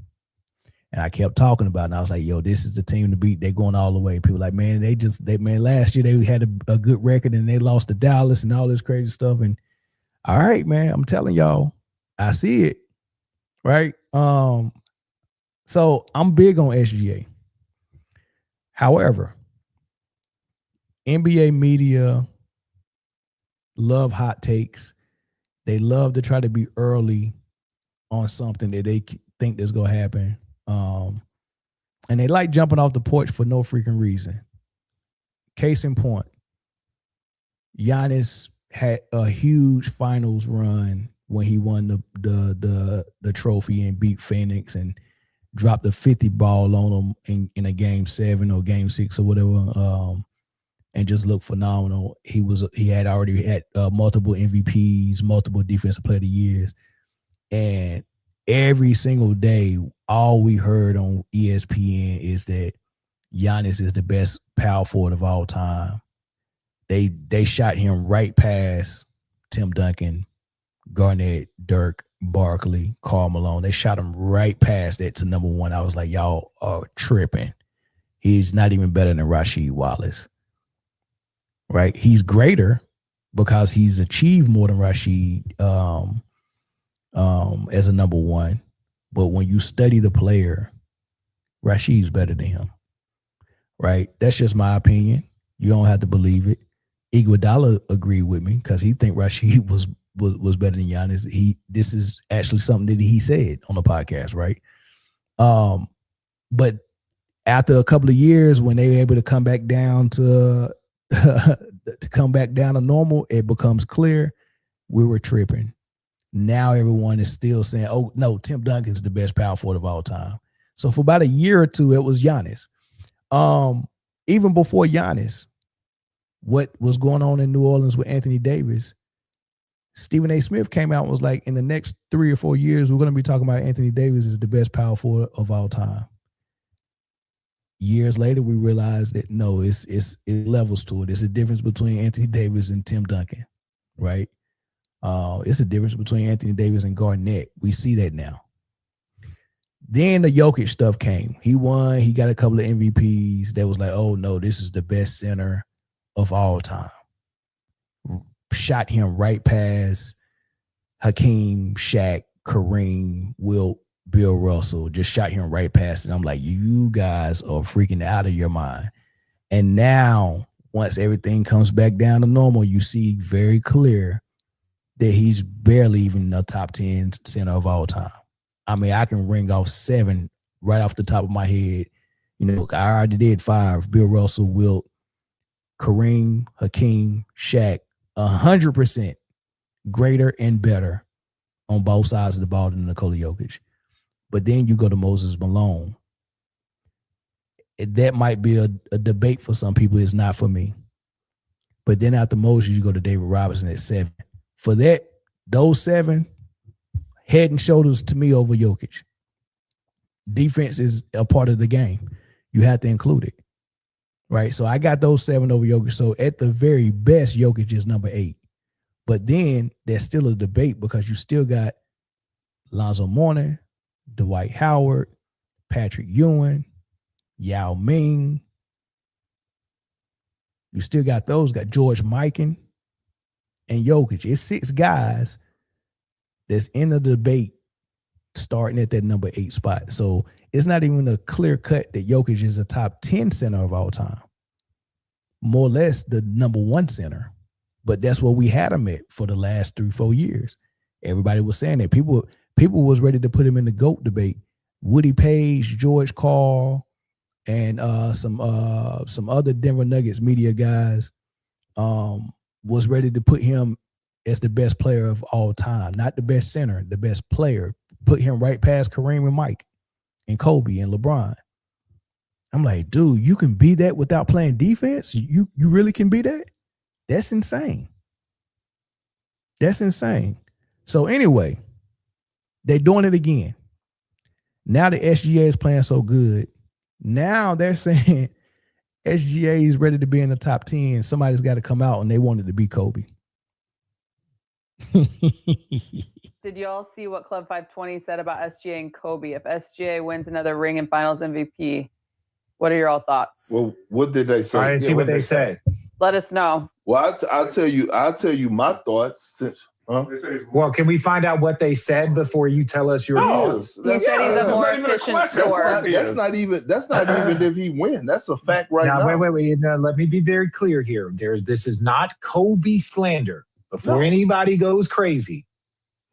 And I kept talking about it. And I was like, yo, this is the team to beat. They're going all the way. People like, man, last year they had a good record and they lost to Dallas and all this crazy stuff. And all right, man, I'm telling y'all, I see it. Right? So I'm big on SGA. However, NBA media love hot takes. They love to try to be early on something that they think that's going to happen. And they like jumping off the porch for no freaking reason. Case in point, Giannis had a huge finals run when he won the trophy and beat Phoenix and dropped a 50 ball on them in a game 7 or game 6 or whatever, and just looked phenomenal. He had already had multiple MVPs, multiple defensive player of the years, and every single day, all we heard on ESPN is that Giannis is the best power forward of all time. They shot him right past Tim Duncan, Garnett, Dirk, Barkley, Karl Malone. They shot him right past that to number 1. I was like, y'all are tripping. He's not even better than Rasheed Wallace. Right? He's greater because he's achieved more than Rasheed as a number 1. But when you study the player, Rasheed's better than him. Right? That's just my opinion. You don't have to believe it. Iguodala agreed with me because he think Rasheed was better than Giannis. This is actually something that he said on the podcast, right? But after a couple of years, when they were able to come back down to normal, it becomes clear we were tripping. Now everyone is still saying, "Oh no, Tim Duncan's the best power forward of all time." So for about a year or two, it was Giannis. Even before Giannis, what was going on in New Orleans with Anthony Davis, Stephen A. Smith came out and was like, in the next 3 or 4 years, we're going to be talking about Anthony Davis as the best power forward of all time. Years later, we realized that no, it levels to it. It's a difference between Anthony Davis and Tim Duncan, right? It's a difference between Anthony Davis and Garnett. We see that now. Then the Jokic stuff came. He won. He got a couple of MVPs. That was like, oh no, this is the best center of all time. Shot him right past Hakeem, Shaq, Kareem, Wilt, Bill Russell. Just shot him right past it. I'm like, you guys are freaking out of your mind. And now, once everything comes back down to normal, you see very clear that he's barely even a top 10 center of all time. I mean, I can ring off 7 right off the top of my head. You know, I already did 5. Bill Russell, Wilt, Kareem, Hakeem, Shaq, 100% greater and better on both sides of the ball than Nikola Jokic. But then you go to Moses Malone. That might be a debate for some people. It's not for me. But then after Moses, you go to David Robinson at 7. For that, those 7, head and shoulders to me over Jokic. Defense is a part of the game. You have to include it. Right? So I got those 7 over Jokic. So at the very best, Jokic is number 8. But then there's still a debate because you still got Lonzo Mourning, Dwight Howard, Patrick Ewing, Yao Ming. You still got those, got George Mikan and Jokic. It's 6 guys that's in the debate starting at that number 8 spot. So it's not even a clear cut that Jokic is a top 10 center of all time. More or less the number 1 center. But that's what we had him at for the last 3-4 years. Everybody was saying that. People was ready to put him in the GOAT debate. Woody Page, George Karl, and some other Denver Nuggets media guys was ready to put him as the best player of all time. Not the best center, the best player. Put him right past Kareem and Mike and Kobe and LeBron. I'm like, dude, you can be that without playing defense? You really can be that? That's insane. That's insane. So anyway, they're doing it again. Now the SGA is playing so good. Now they're saying SGA is ready to be in the top 10. Somebody's got to come out and they wanted to be Kobe. Did y'all see what Club 520 said about SGA and Kobe? If SGA wins another ring and finals MVP, what are your all thoughts? Well, what did they say? I didn't see what they said. Let us know. Well, I'll tell you my thoughts. Since, Well, can we find out what they said before you tell us your views? He said he's a more efficient scorer. That's not even if he wins. That's a fact right now. Wait. No, let me be very clear here. This is not Kobe slander. Before anybody goes crazy,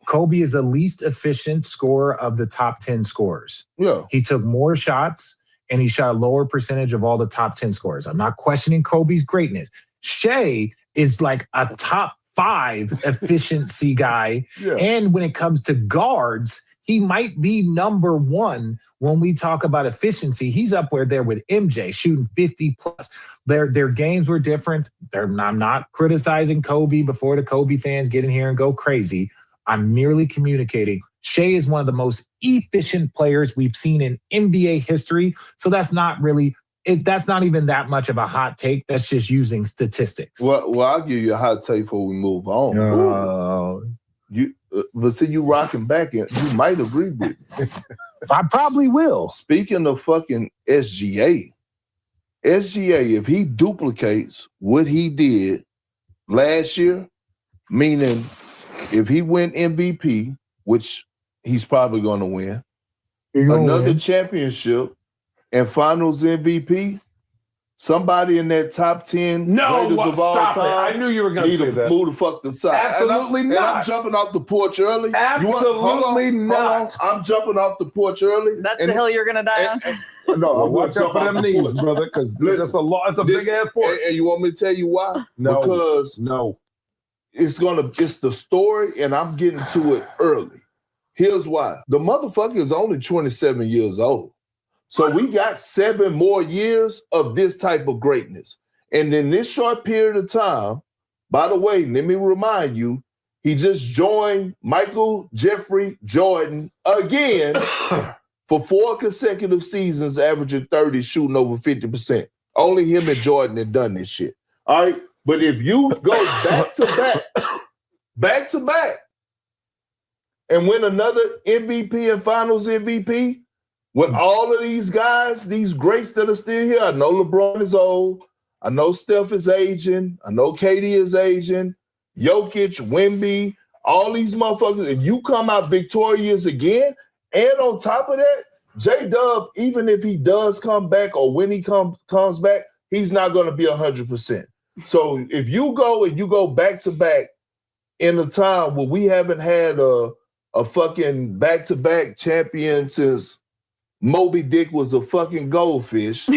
Kobe is the least efficient scorer of the top 10 scorers. Yeah. He took more shots and he shot a lower percentage of all the top 10 scorers. I'm not questioning Kobe's greatness. Shea is like a top 5 efficiency guy. And when it comes to guards, he might be number 1 when we talk about efficiency. He's up there with MJ, shooting 50 plus. Their games were different. I'm not criticizing Kobe before the Kobe fans get in here and go crazy. I'm merely communicating. Shea is one of the most efficient players we've seen in NBA history. So that's not even that much of a hot take. That's just using statistics. Well, I'll give you a hot take before we move on. But see, you rocking back, and you might agree with me. I probably will. Speaking of fucking SGA, if he duplicates what he did last year, meaning if he win MVP, which he's probably going to win, another championship and finals MVP, somebody in that top 10 greatest of all time. I knew you were going to say that. Move the fuck to the side. Absolutely not. And I'm jumping off the porch early. Absolutely not. I'm jumping off the porch early. That's the hill you're going to die on. No, watch out for them knees, brother, because that's a lot. It's a big ass porch. And you want me to tell you why? No. Because it's the story, and I'm getting to it early. Here's why. The motherfucker is only 27 years old. So we got 7 more years of this type of greatness. And in this short period of time, by the way, let me remind you, he just joined Michael Jeffrey Jordan again for 4 consecutive seasons, averaging 30, shooting over 50%. Only him and Jordan had done this shit. All right? But if you go back to back, and win another MVP and finals MVP, with all of these guys, these greats that are still here, I know LeBron is old. I know Steph is aging. I know KD is aging. Jokic, Wemby, all these motherfuckers. If you come out victorious again, and on top of that, J-Dub, even if he does come back or when he comes back, he's not going to be 100%. So if you go back to back in a time where we haven't had a fucking back-to-back champion since Moby Dick was a fucking goldfish,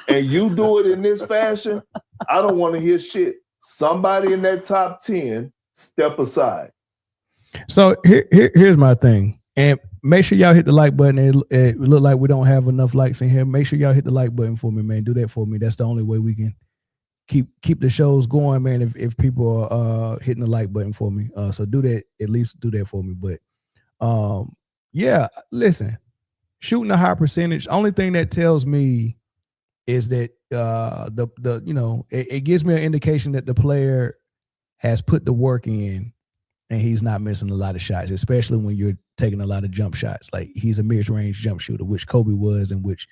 and you do it in this fashion, I don't want to hear shit. Somebody in that top 10, step aside. So here's my thing. And make sure y'all hit the like button. It look like we don't have enough likes in here. Make sure y'all hit the like button for me, man. Do that for me. That's the only way we can keep the shows going, man, if people are hitting the like button for me. So do that, at least do that for me. But yeah, listen. Shooting a high percentage. Only thing that tells me is that it gives me an indication that the player has put the work in and he's not missing a lot of shots, especially when you're taking a lot of jump shots. Like he's a mid-range jump shooter, which Kobe was and which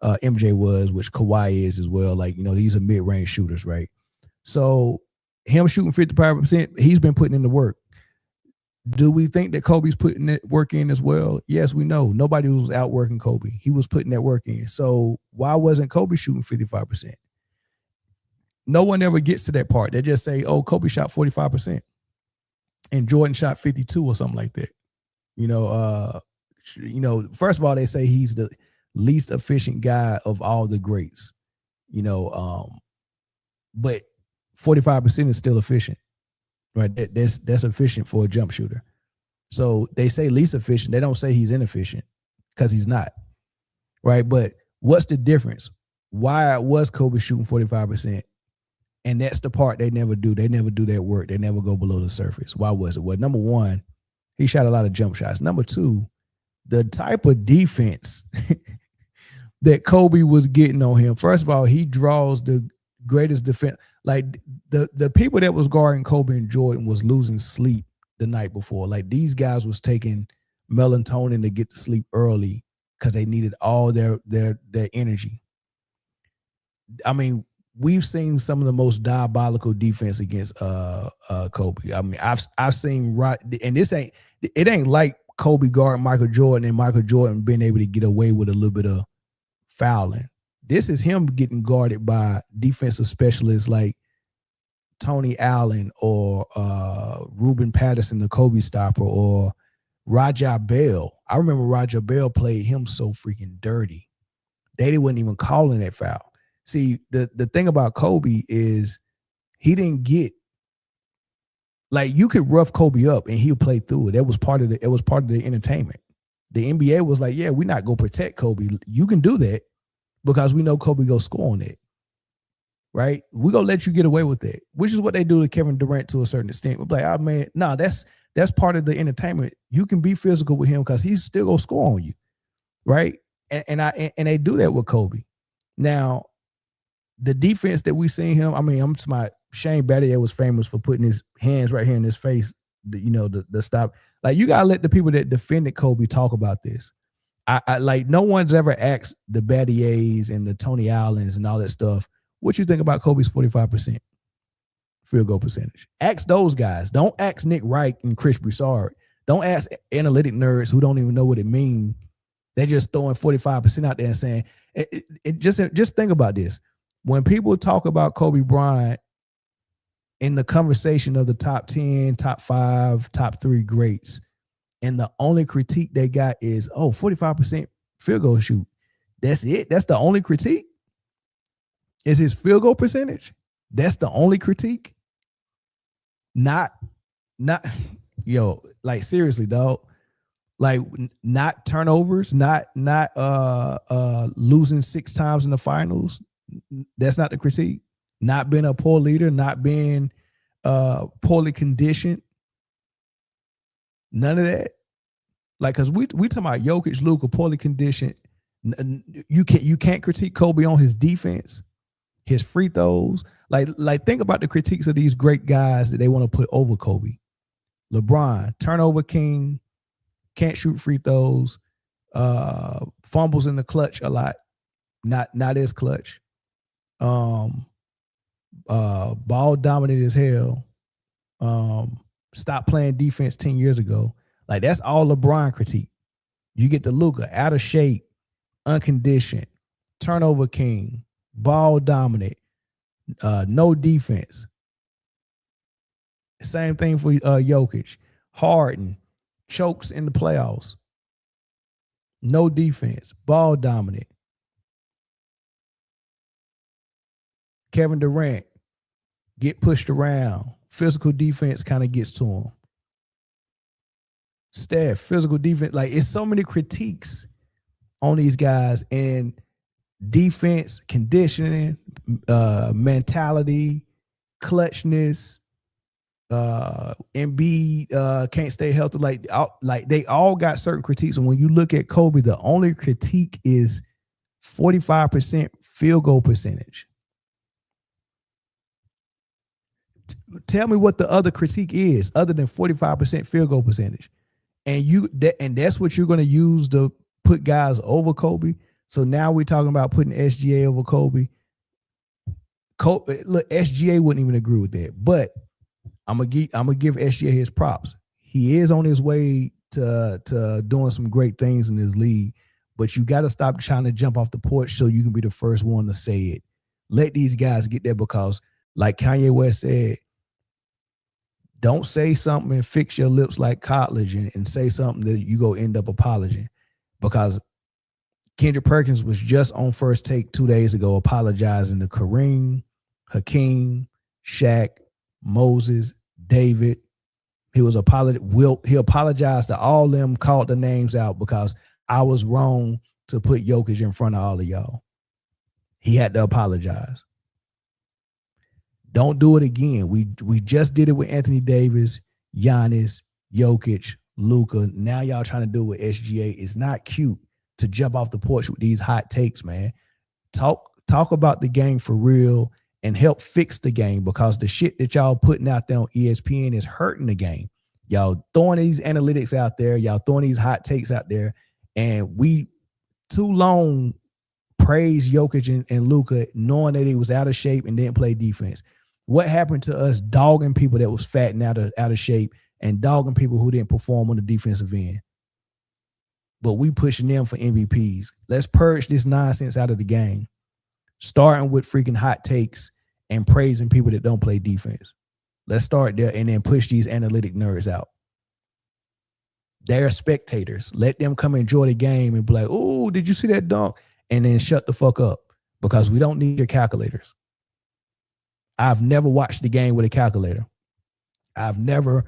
MJ was, which Kawhi is as well. Like, these are mid-range shooters, right? So him shooting 55%, he's been putting in the work. Do we think that Kobe's putting that work in as well? Yes, we know. Nobody was outworking Kobe. He was putting that work in. So why wasn't Kobe shooting 55%? No one ever gets to that part. They just say, oh, Kobe shot 45% and Jordan shot 52 or something like that. First of all, they say he's the least efficient guy of all the greats, but 45% is still efficient. Right, that's efficient for a jump shooter. So they say least efficient. They don't say he's inefficient because he's not. Right, but what's the difference? Why was Kobe shooting 45%? And that's the part they never do. They never do that work. They never go below the surface. Why was it? Well, number one, he shot a lot of jump shots. Number two, the type of defense that Kobe was getting on him. First of all, he draws the greatest defense. Like the people that was guarding Kobe and Jordan was losing sleep the night before. Like these guys was taking melatonin to get to sleep early because they needed all their energy. I mean, we've seen some of the most diabolical defense against Kobe. I mean, I've seen and it ain't like Kobe guarding Michael Jordan and Michael Jordan being able to get away with a little bit of fouling. This is him getting guarded by defensive specialists like Tony Allen or Ruben Patterson, the Kobe stopper, or Raja Bell. I remember Raja Bell played him so freaking dirty. They wasn't even calling that foul. See, the thing about Kobe is he didn't get Like you could rough Kobe up and he'll play through it. It was part of the entertainment. The NBA was like, yeah, we're not gonna protect Kobe. You can do that because we know Kobe go score on it. Right? We're gonna let you get away with it, which is what they do to Kevin Durant to a certain extent. We're like, oh man, no, that's part of the entertainment. You can be physical with him because he's still gonna score on you, right? And they do that with Kobe. Now, the defense that we seen him, I mean, Shane Battier was famous for putting his hands right here in his face, the stop. Like, you gotta let the people that defended Kobe talk about this. I like, no one's ever asked the Battiers and the Tony Allens and all that stuff, what you think about Kobe's 45% field goal percentage? Ask those guys. Don't ask Nick Wright and Chris Broussard. Don't ask analytic nerds who don't even know what it means. They're just throwing 45% out there and saying, just think about this. When people talk about Kobe Bryant in the conversation of the top 10, top 5, top 3 greats, and the only critique they got is, 45% field goal shoot. That's it? That's the only critique? Is his field goal percentage? That's the only critique? Not, like seriously, dog. Like not turnovers, not losing 6 times in the finals. That's not the critique. Not being a poor leader, not being poorly conditioned. None of that. Like, cause we talking about Jokic, Luka, poorly conditioned. You can't critique Kobe on his defense, his free throws. Like think about the critiques of these great guys that they want to put over Kobe. LeBron, turnover king, can't shoot free throws, fumbles in the clutch a lot, not as clutch. Ball dominant as hell. Stopped playing defense 10 years ago. Like, that's all LeBron critique. You get the Luka, out of shape, unconditioned, turnover king, ball dominant, no defense. Same thing for Jokic. Harden, chokes in the playoffs. No defense, ball dominant. Kevin Durant, get pushed around. Physical defense kind of gets to him. Steph, physical defense. Like, it's so many critiques on these guys, and defense, conditioning, mentality, clutchness, Embiid can't stay healthy. Like they all got certain critiques. And when you look at Kobe, the only critique is 45% field goal percentage. Tell me what the other critique is other than 45% field goal percentage. And that's what you're going to use to put guys over Kobe. So now we're talking about putting SGA over Kobe. Look, SGA wouldn't even agree with that, but I'm gonna give SGA his props. He is on his way to doing some great things in this league, but you got to stop trying to jump off the porch so you can be the first one to say it. Let these guys get there, because like Kanye West said, don't say something and fix your lips like cartilage and say something that you go end up apologizing. Because Kendrick Perkins was just on First Take 2 days ago apologizing to Kareem, Hakeem, Shaq, Moses, David. He apologized to all them, called the names out because I was wrong to put Jokic in front of all of y'all. He had to apologize. Don't do it again. We just did it with Anthony Davis, Giannis, Jokic, Luka. Now y'all trying to do it with SGA. It's not cute to jump off the porch with these hot takes, man. Talk about the game for real and help fix the game, because the shit that y'all putting out there on ESPN is hurting the game. Y'all throwing these analytics out there, y'all throwing these hot takes out there, and we too long praised Jokic and Luka knowing that he was out of shape and didn't play defense. What happened to us dogging people that was fat and out of shape, and dogging people who didn't perform on the defensive end? But we pushing them for MVPs. Let's purge this nonsense out of the game, starting with freaking hot takes and praising people that don't play defense. Let's start there and then push these analytic nerds out. They're spectators. Let them come enjoy the game and be like, oh, did you see that dunk? And then shut the fuck up, because we don't need your calculators. I've never watched the game with a calculator. I've never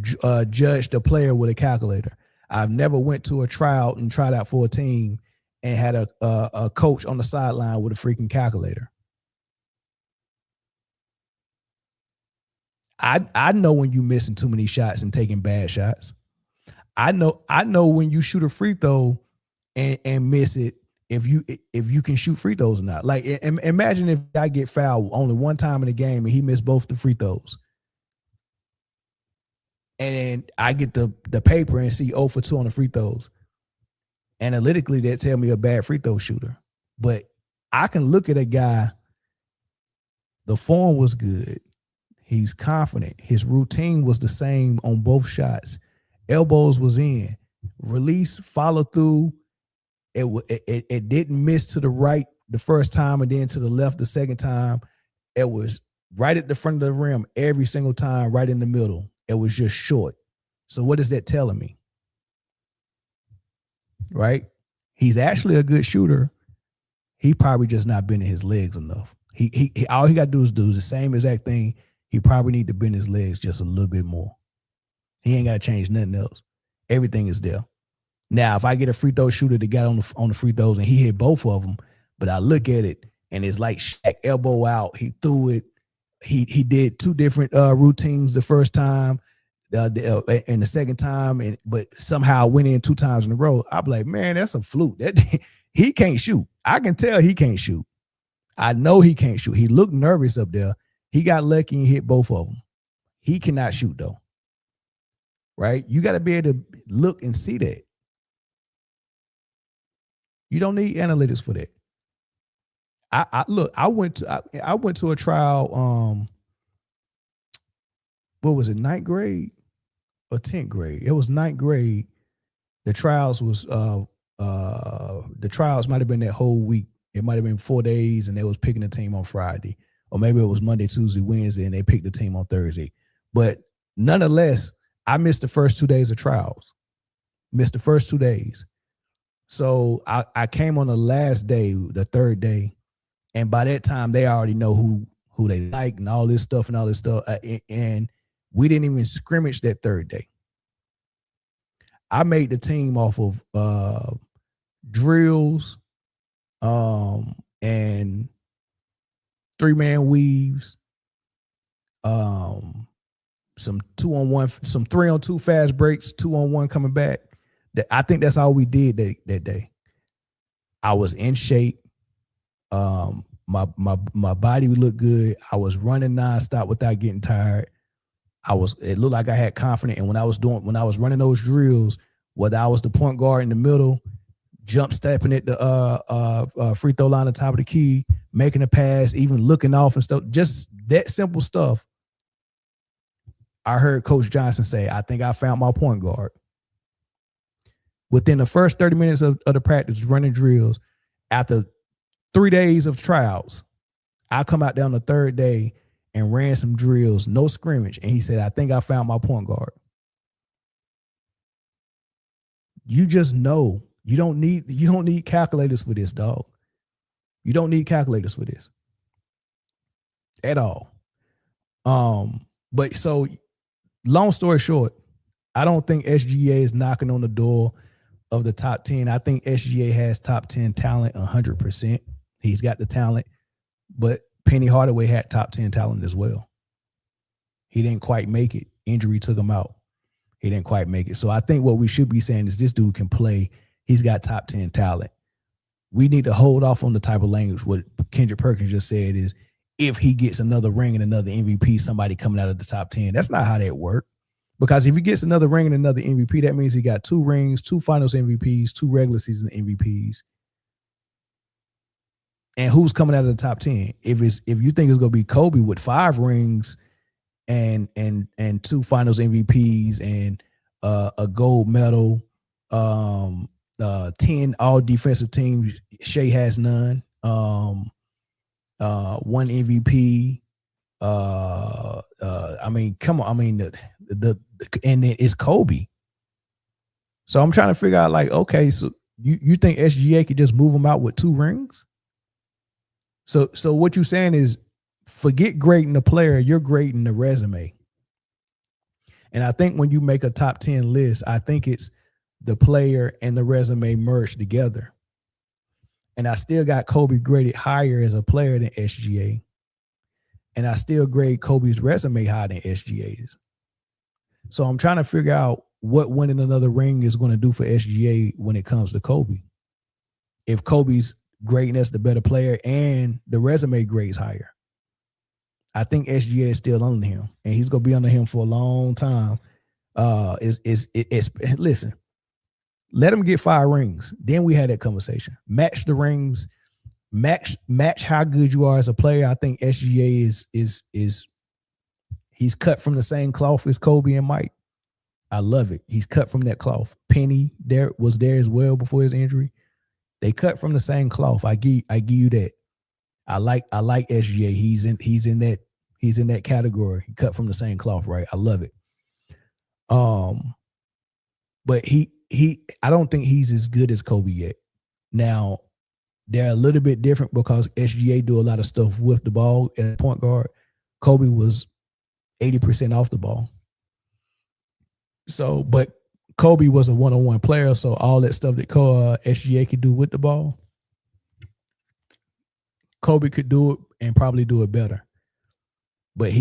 judged a player with a calculator. I've never went to a tryout and tried out for a team and had a coach on the sideline with a freaking calculator. I know when you missing too many shots and taking bad shots. I know when you shoot a free throw and miss it, if you can shoot free throws or not. Like, imagine if I get fouled only one time in the game and he missed both the free throws. And then I get the paper and see 0 for 2 on the free throws. Analytically, that tell me a bad free throw shooter. But I can look at a guy, the form was good. He's confident. His routine was the same on both shots. Elbows was in. Release, follow through. It didn't miss to the right the first time and then to the left the second time. It was right at the front of the rim every single time, right in the middle. It was just short. So what is that telling me? Right? He's actually a good shooter. He probably just not bending his legs enough. He all he got to do is the same exact thing. He probably need to bend his legs just a little bit more. He ain't got to change nothing else. Everything is there. Now, if I get a free throw shooter that got on the free throws and he hit both of them, but I look at it and it's like Shaq elbow out. He threw it. He did 2 different routines the first time, and the second time, but somehow went in 2 times in a row. I'll be like, man, that's a fluke. That he can't shoot. I can tell he can't shoot. I know he can't shoot. He looked nervous up there. He got lucky and hit both of them. He cannot shoot though. Right? You got to be able to look and see that. You don't need analytics for that. I went to a trial. What was it? 9th grade or 10th grade? It was 9th grade. The trials might have been that whole week. It might have been 4 days, and they was picking the team on Friday, or maybe it was Monday, Tuesday, Wednesday, and they picked the team on Thursday. But nonetheless, I missed the first 2 days of trials. Missed the first 2 days. So I came on the last day, the 3rd day, and by that time they already know who they like and all this stuff. And we didn't even scrimmage that 3rd day. I made the team off of drills, and 3-man weaves, some 2-on-1, some 3-on-2 fast breaks, 2-on-1 coming back. I think that's all we did that day. I was in shape. My body looked good. I was running nonstop without getting tired. It looked like I had confidence. And when I was running those drills, whether I was the point guard in the middle, jump stepping at the free throw line on top of the key, making a pass, even looking off and stuff, just that simple stuff. I heard Coach Johnson say, I think I found my point guard. Within the first 30 minutes of the practice, running drills, after 3 days of tryouts, I come out there on the 3rd day and ran some drills, no scrimmage. And he said, I think I found my point guard. You just know. You don't need calculators for this, dog. You don't need calculators for this at all. But so long story short, I don't think SGA is knocking on the door of the top 10. I think SGA has top 10 talent 100%. He's got the talent, but Penny Hardaway had top 10 talent as well. He didn't quite make it. Injury took him out. He didn't quite make it. So I think what we should be saying is this dude can play. He's got top 10 talent. We need to hold off on the type of language. What Kendrick Perkins just said is if he gets another ring and another MVP, somebody coming out of the top 10. That's not how that works. Because if he gets another ring and another MVP, that means he got 2 rings, 2 finals MVPs, 2 regular season MVPs. And who's coming out of the top 10? If you think it's gonna be Kobe with 5 rings and 2 finals MVPs and a gold medal, 10 all defensive teams, Shea has none. 1 MVP. I mean, come on. I mean, and it's Kobe. So I'm trying to figure out, like, okay, so you think SGA could just move him out with 2 rings? So what you're saying is, forget grading the player, you're grading the resume. And I think when you make a top 10 list, I think it's the player and the resume merged together. And I still got Kobe graded higher as a player than SGA. And I still grade Kobe's resume higher than SGA's. So I'm trying to figure out what winning another ring is going to do for SGA when it comes to Kobe. If Kobe's grading as the better player and the resume grades higher, I think SGA is still under him, and he's going to be under him for a long time. Listen, let him get 5 rings. Then we had that conversation. Match the rings. Match how good you are as a player. I think SGA is he's cut from the same cloth as Kobe and Mike. I love it. He's cut from that cloth. Penny was there as well before his injury. They cut from the same cloth. I give you that. I like SGA. He's in that category. He cut from the same cloth, right? I love it. But I don't think he's as good as Kobe yet. Now, they're a little bit different because SGA do a lot of stuff with the ball at point guard. Kobe was 80% off the ball. So, but Kobe was a one-on-one player, so all that stuff that SGA could do with the ball, Kobe could do it and probably do it better. But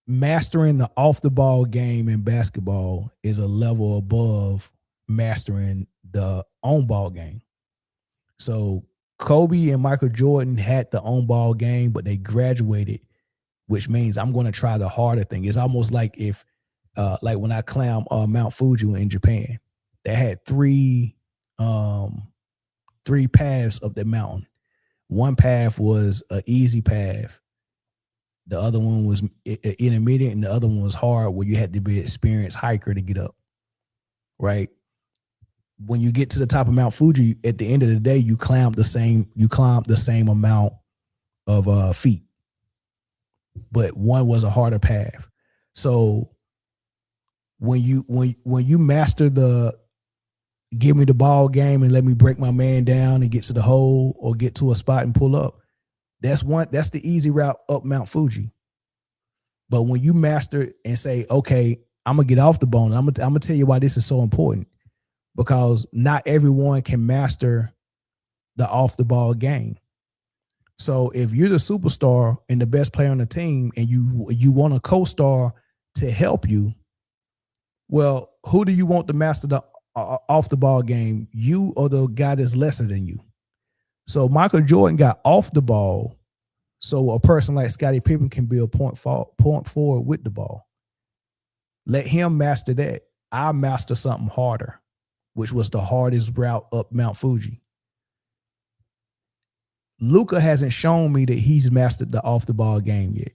mastering the off-the-ball game in basketball is a level above mastering the on-ball game. So Kobe and Michael Jordan had the on-ball game, but they graduated, which means I'm going to try the harder thing. It's almost like if, like when I climbed Mount Fuji in Japan, they had three paths up the mountain. One path was an easy path. The other one was intermediate, and the other one was hard, where you had to be an experienced hiker to get up. Right? When you get to the top of Mount Fuji, at the end of the day, you climb the same amount of feet, but one was a harder path. So when you master the give me the ball game and let me break my man down and get to the hole or get to a spot and pull up, that's the easy route up Mount Fuji. But when you master and say, okay, I'm gonna get off the ball, and I'm gonna tell you why this is so important. Because not everyone can master the off the ball game. So if you're the superstar and the best player on the team, and you want a co-star to help you, well, who do you want to master the off the ball game? You or the guy that's lesser than you? So Michael Jordan got off the ball, so a person like Scottie Pippen can be a point forward with the ball. Let him master that. I master something harder, which was the hardest route up Mount Fuji. Luka hasn't shown me that he's mastered the off-the-ball game yet.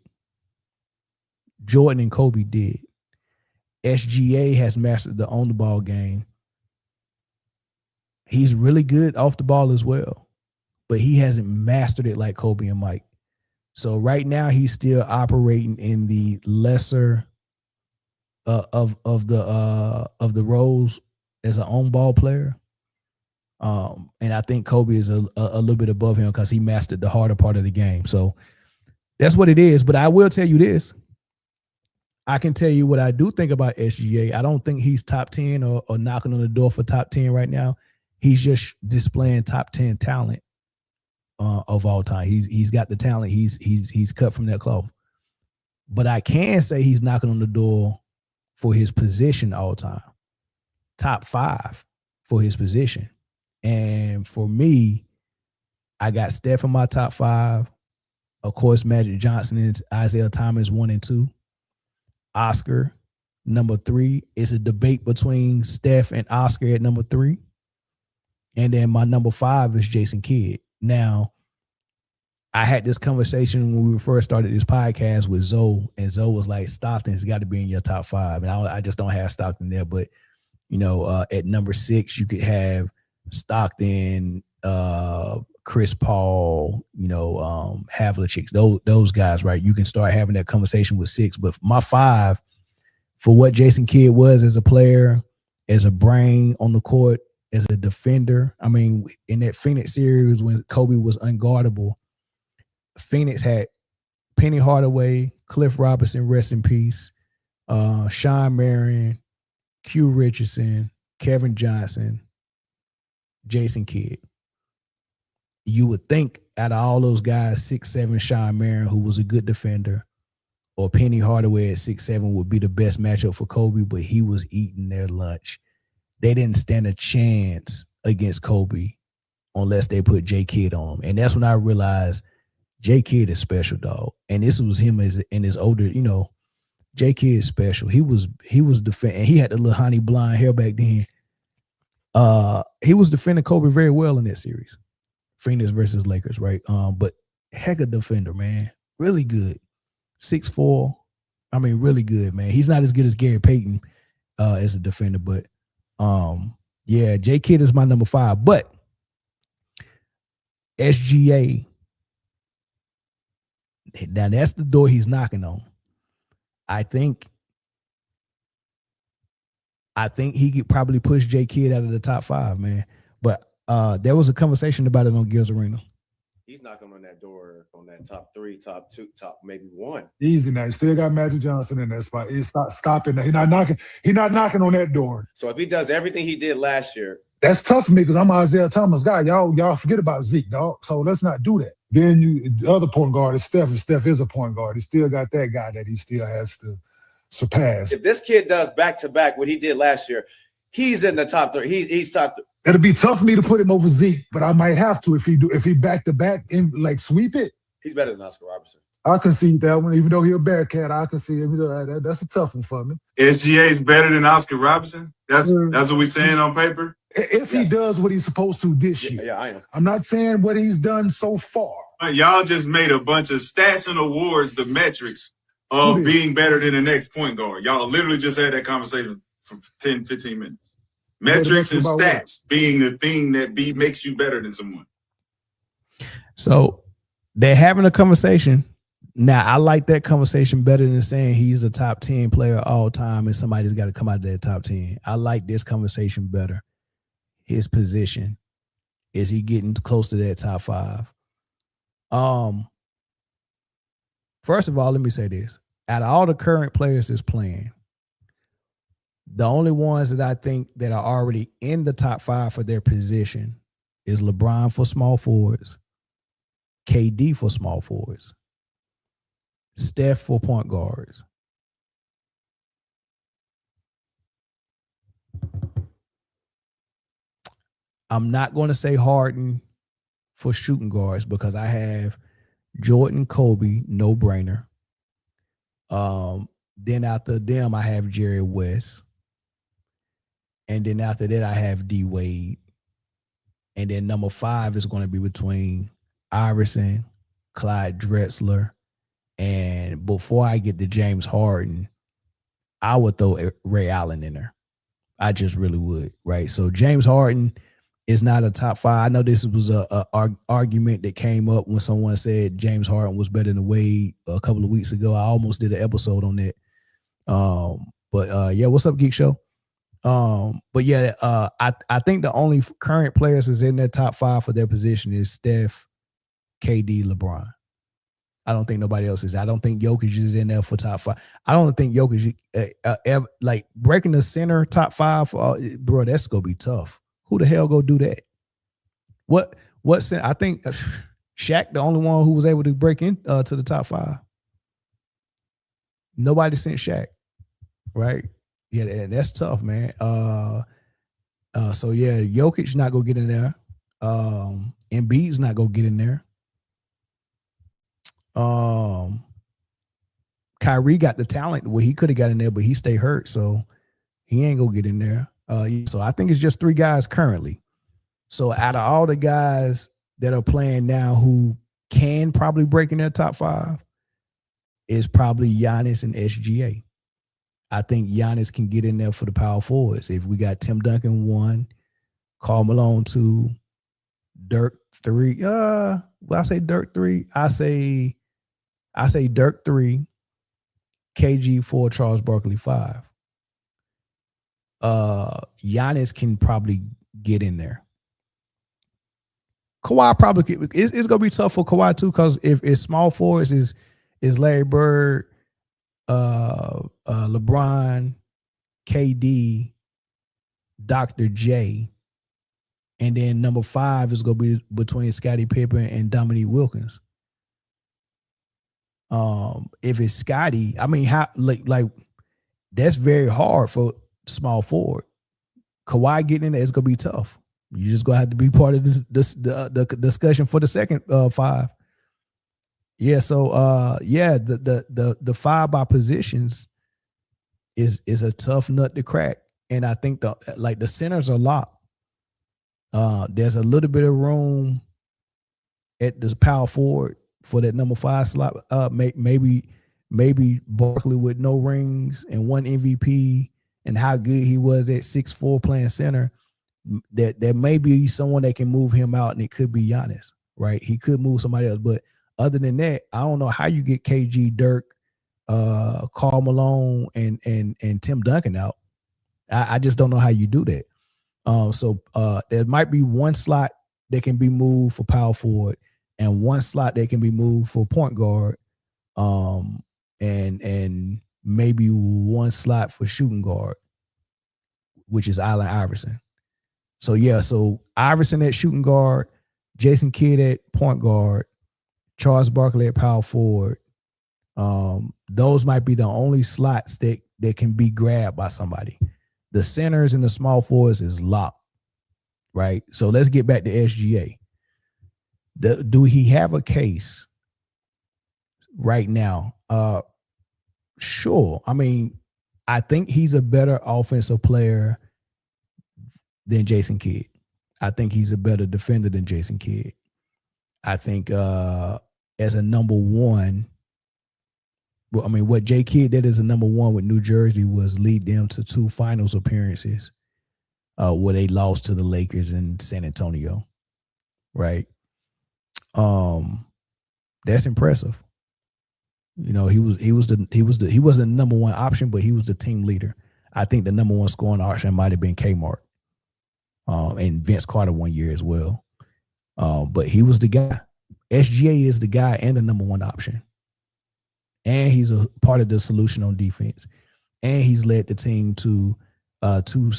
Jordan and Kobe did. SGA has mastered the on-the-ball game. He's really good off the ball as well, but he hasn't mastered it like Kobe and Mike. So right now he's still operating in the lesser of the roles as an on-ball player. And I think Kobe is a little bit above him because he mastered the harder part of the game. So that's what it is. But I will tell you this. I can tell you what I do think about SGA. I don't think he's top 10 or knocking on the door for top 10 right now. He's just displaying top 10 talent of all time. He's got the talent. He's cut from that cloth. But I can say he's knocking on the door for his position all time. Top 5 for his position. And for me, I got Steph in my top 5. Of course, Magic Johnson and Isaiah Thomas 1 and 2. Oscar, number 3. It's a debate between Steph and Oscar at number 3. And then my number 5 is Jason Kidd. Now, I had this conversation when we first started this podcast with Zoe, and Zoe was like, Stockton's got to be in your top 5. And I just don't have Stockton there. But, at number 6, you could have Stockton, Chris Paul, Havlicek, those guys, right? You can start having that conversation with 6. But my 5, for what Jason Kidd was as a player, as a brain on the court, as a defender. I mean, in that Phoenix series when Kobe was unguardable, Phoenix had Penny Hardaway, Cliff Robinson, rest in peace, Sean Marion, Q Richardson, Kevin Johnson, Jason Kidd. You would think out of all those guys, 6'7", Sean Marion, who was a good defender, or Penny Hardaway at 6'7" would be the best matchup for Kobe, but he was eating their lunch. They didn't stand a chance against Kobe unless they put J Kidd on him. And that's when I realized J Kidd is special, dog. And this was him in his older, J Kidd is special. He was defending, and he had the little honey blonde hair back then. He was defending Kobe very well in that series. Phoenix versus Lakers, right? But heck of defender, man. Really good. 6'4". I mean, really good, man. He's not as good as Gary Payton as a defender, but yeah, J Kidd is my number 5. But SGA, now that's the door he's knocking on. I think he could probably push J Kidd out of the top 5, man. But there was a conversation about it on Gil's Arena. He's knocking on that door on that top 3, top 2, top maybe 1. Easy now. Still got Magic Johnson in that spot. He's not stopping that. He's not knocking on that door. So if he does everything he did last year, that's tough for me because I'm an Isaiah Thomas guy. Y'all forget about Zeke, dog. So let's not do that. Then the other point guard is Steph, and Steph is a point guard. He still got that guy that he still has to surpass. if this kid does back-to-back what he did last year, he's in the top 3. He's top 3. It'll be tough for me to put him over Zeke, but I might have to if he back-to-back and like sweep it. He's better than Oscar Robertson. I concede that one, even though he's a Bearcat. I concede that's a tough one for me. SGA is better than Oscar Robertson. That's what we're saying on paper. If he does what he's supposed to this year. Yeah, I am. I'm not saying what he's done so far. But y'all just made a bunch of stats and awards, the metrics of being better than the next point guard. Y'all literally just had that conversation for 10, 15 minutes. Metrics and stats being the thing that makes you better than someone. So they're having a conversation. Now, I like that conversation better than saying he's a top 10 player all time and somebody's got to come out of that top 10. I like this conversation better. His position. Is he getting close to that top 5? First of all, let me say this. Out of all the current players that's playing, the only ones that I think that are already in the top 5 for their position is LeBron for small forwards, KD for small forwards, Steph for point guards. I'm not going to say Harden for shooting guards because I have Jordan, Kobe, no brainer. Then after them, I have Jerry West. And then after that, I have D Wade. And then number 5 is going to be between Iverson, Clyde Drexler. And before I get to James Harden, I would throw Ray Allen in there. I just really would, right? So James Harden is not a top 5. I know this was a argument that came up when someone said James Harden was better than Wade a couple of weeks ago. I almost did an episode on that. But yeah, what's up, Geek Show? But yeah, I think the only current players that's in their top 5 for their position is Steph, KD, LeBron. I don't think nobody else is. I don't think Jokic is in there for top 5. I don't think Jokic ever, like breaking the center top 5. Bro, that's gonna be tough. Who the hell go do that? What? I think Shaq, the only one who was able to break in to the top 5. Nobody sent Shaq, right? Yeah, that's tough, man. So yeah, Jokic not gonna get in there. Embiid's not gonna get in there. Kyrie got the talent where he could have got in there, but he stayed hurt, so he ain't gonna get in there. So I think it's just 3 guys currently. So out of all the guys that are playing now who can probably break in their top 5, is probably Giannis and SGA. I think Giannis can get in there for the power forwards. If we got Tim Duncan 1, Karl Malone 2, Dirk 3. Well, I say Dirk 3. I say Dirk 3, KG 4, Charles Barkley 5. Giannis can probably get in there. Kawhi probably it's gonna be tough for Kawhi too, because if it's small forwards is Larry Bird, LeBron, KD, Dr. J, and then number 5 is going to be between Scottie Pippen and Dominique Wilkins. If it's Scottie, I mean, how like that's very hard for small forward. Kawhi getting in there is going to be tough. You just going to have to be part of the discussion for the second 5. Yeah, so the 5 by positions is a tough nut to crack, and I think the centers are locked. There's a little bit of room at the power forward for that number 5 slot. Maybe Barkley with no rings and 1 MVP, and how good he was at 6'4" playing center. There may be someone that can move him out, and it could be Giannis, right? He could move somebody else, but other than that, I don't know how you get KG, Dirk, Karl Malone, and Tim Duncan out. I just don't know how you do that. So there might be 1 slot that can be moved for power forward, and 1 slot that can be moved for point guard, and maybe 1 slot for shooting guard, which is Allen Iverson. So yeah, so Iverson at shooting guard, Jason Kidd at point guard, Charles Barkley at power forward. Those might be the only slots that can be grabbed by somebody. The centers and the small forwards is locked, right? So let's get back to SGA. Do he have a case right now? Sure. I mean, I think he's a better offensive player than Jason Kidd. I think he's a better defender than Jason Kidd. I think as a number 1, well, I mean, what J. Kidd did as a number 1 with New Jersey was lead them to 2 finals appearances where they lost to the Lakers in San Antonio, right? That's impressive. You know, he wasn't the number 1 option, but he was the team leader. I think the number 1 scoring option might have been Kmart, and Vince Carter 1 year as well. But he was the guy. SGA is the guy and the number 1 option. And he's a part of the solution on defense. And he's led the team to 2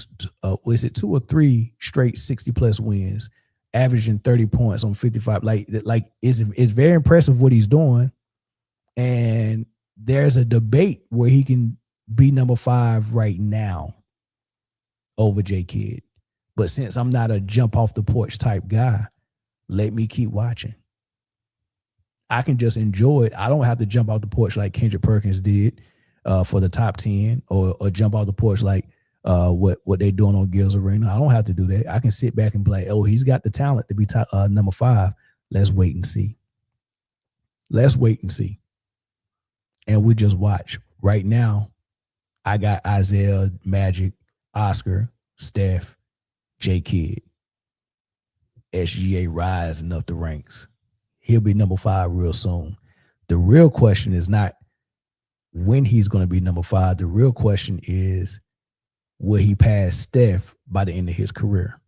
or 3 straight 60+ wins, averaging 30 points on 55. Like it's very impressive what he's doing. And there's a debate where he can be number 5 right now over J. Kidd. But since I'm not a jump off the porch type guy, let me keep watching. I can just enjoy it. I don't have to jump off the porch like Kendrick Perkins did for the top 10 or jump off the porch like what they're doing on Gil's Arena. I don't have to do that. I can sit back and play, oh, he's got the talent to be number 5. Let's wait and see. Let's wait and see. And we just watch. Right now, I got Isaiah, Magic, Oscar, Steph, J. Kidd, SGA rising up the ranks. He'll be number 5 real soon. The real question is not when he's going to be number 5. The real question is, will he pass Steph by the end of his career?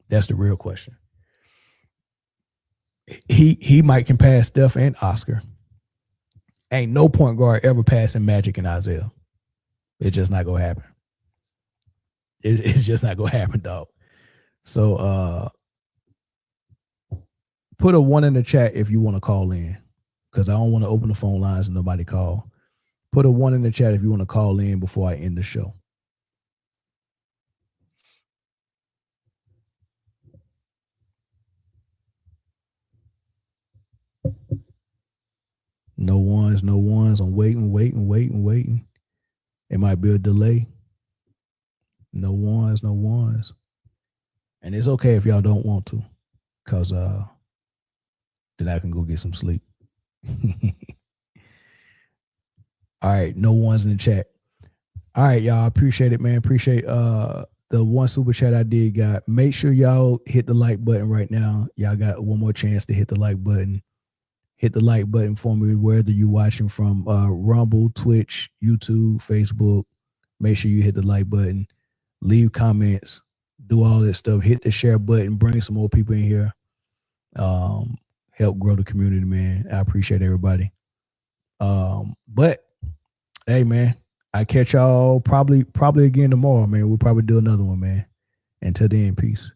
That's the real question. He might can pass Steph and Oscar. Ain't no point guard ever passing Magic and Isaiah. It's just not going to happen. It's just not going to happen, dog. So put a 1 in the chat if you want to call in, because I don't want to open the phone lines and nobody call. Put a 1 in the chat if you want to call in before I end the show. No ones. I'm waiting. It might be a delay. No ones. And it's okay if y'all don't want to, because then I can go get some sleep. All right, no ones in the chat. All right, y'all, appreciate it, man. Appreciate the 1 super chat I did got. Make sure y'all hit the like button right now. Y'all got one more chance to hit the like button. Hit the like button for me, whether you're watching from Rumble, Twitch, YouTube, Facebook. Make sure you hit the like button. Leave comments. Do all that stuff. Hit the share button. Bring some more people in here. help grow the community, man. I appreciate everybody. But hey, man, I catch y'all probably again tomorrow, man. We'll probably do another one, man. Until then, peace.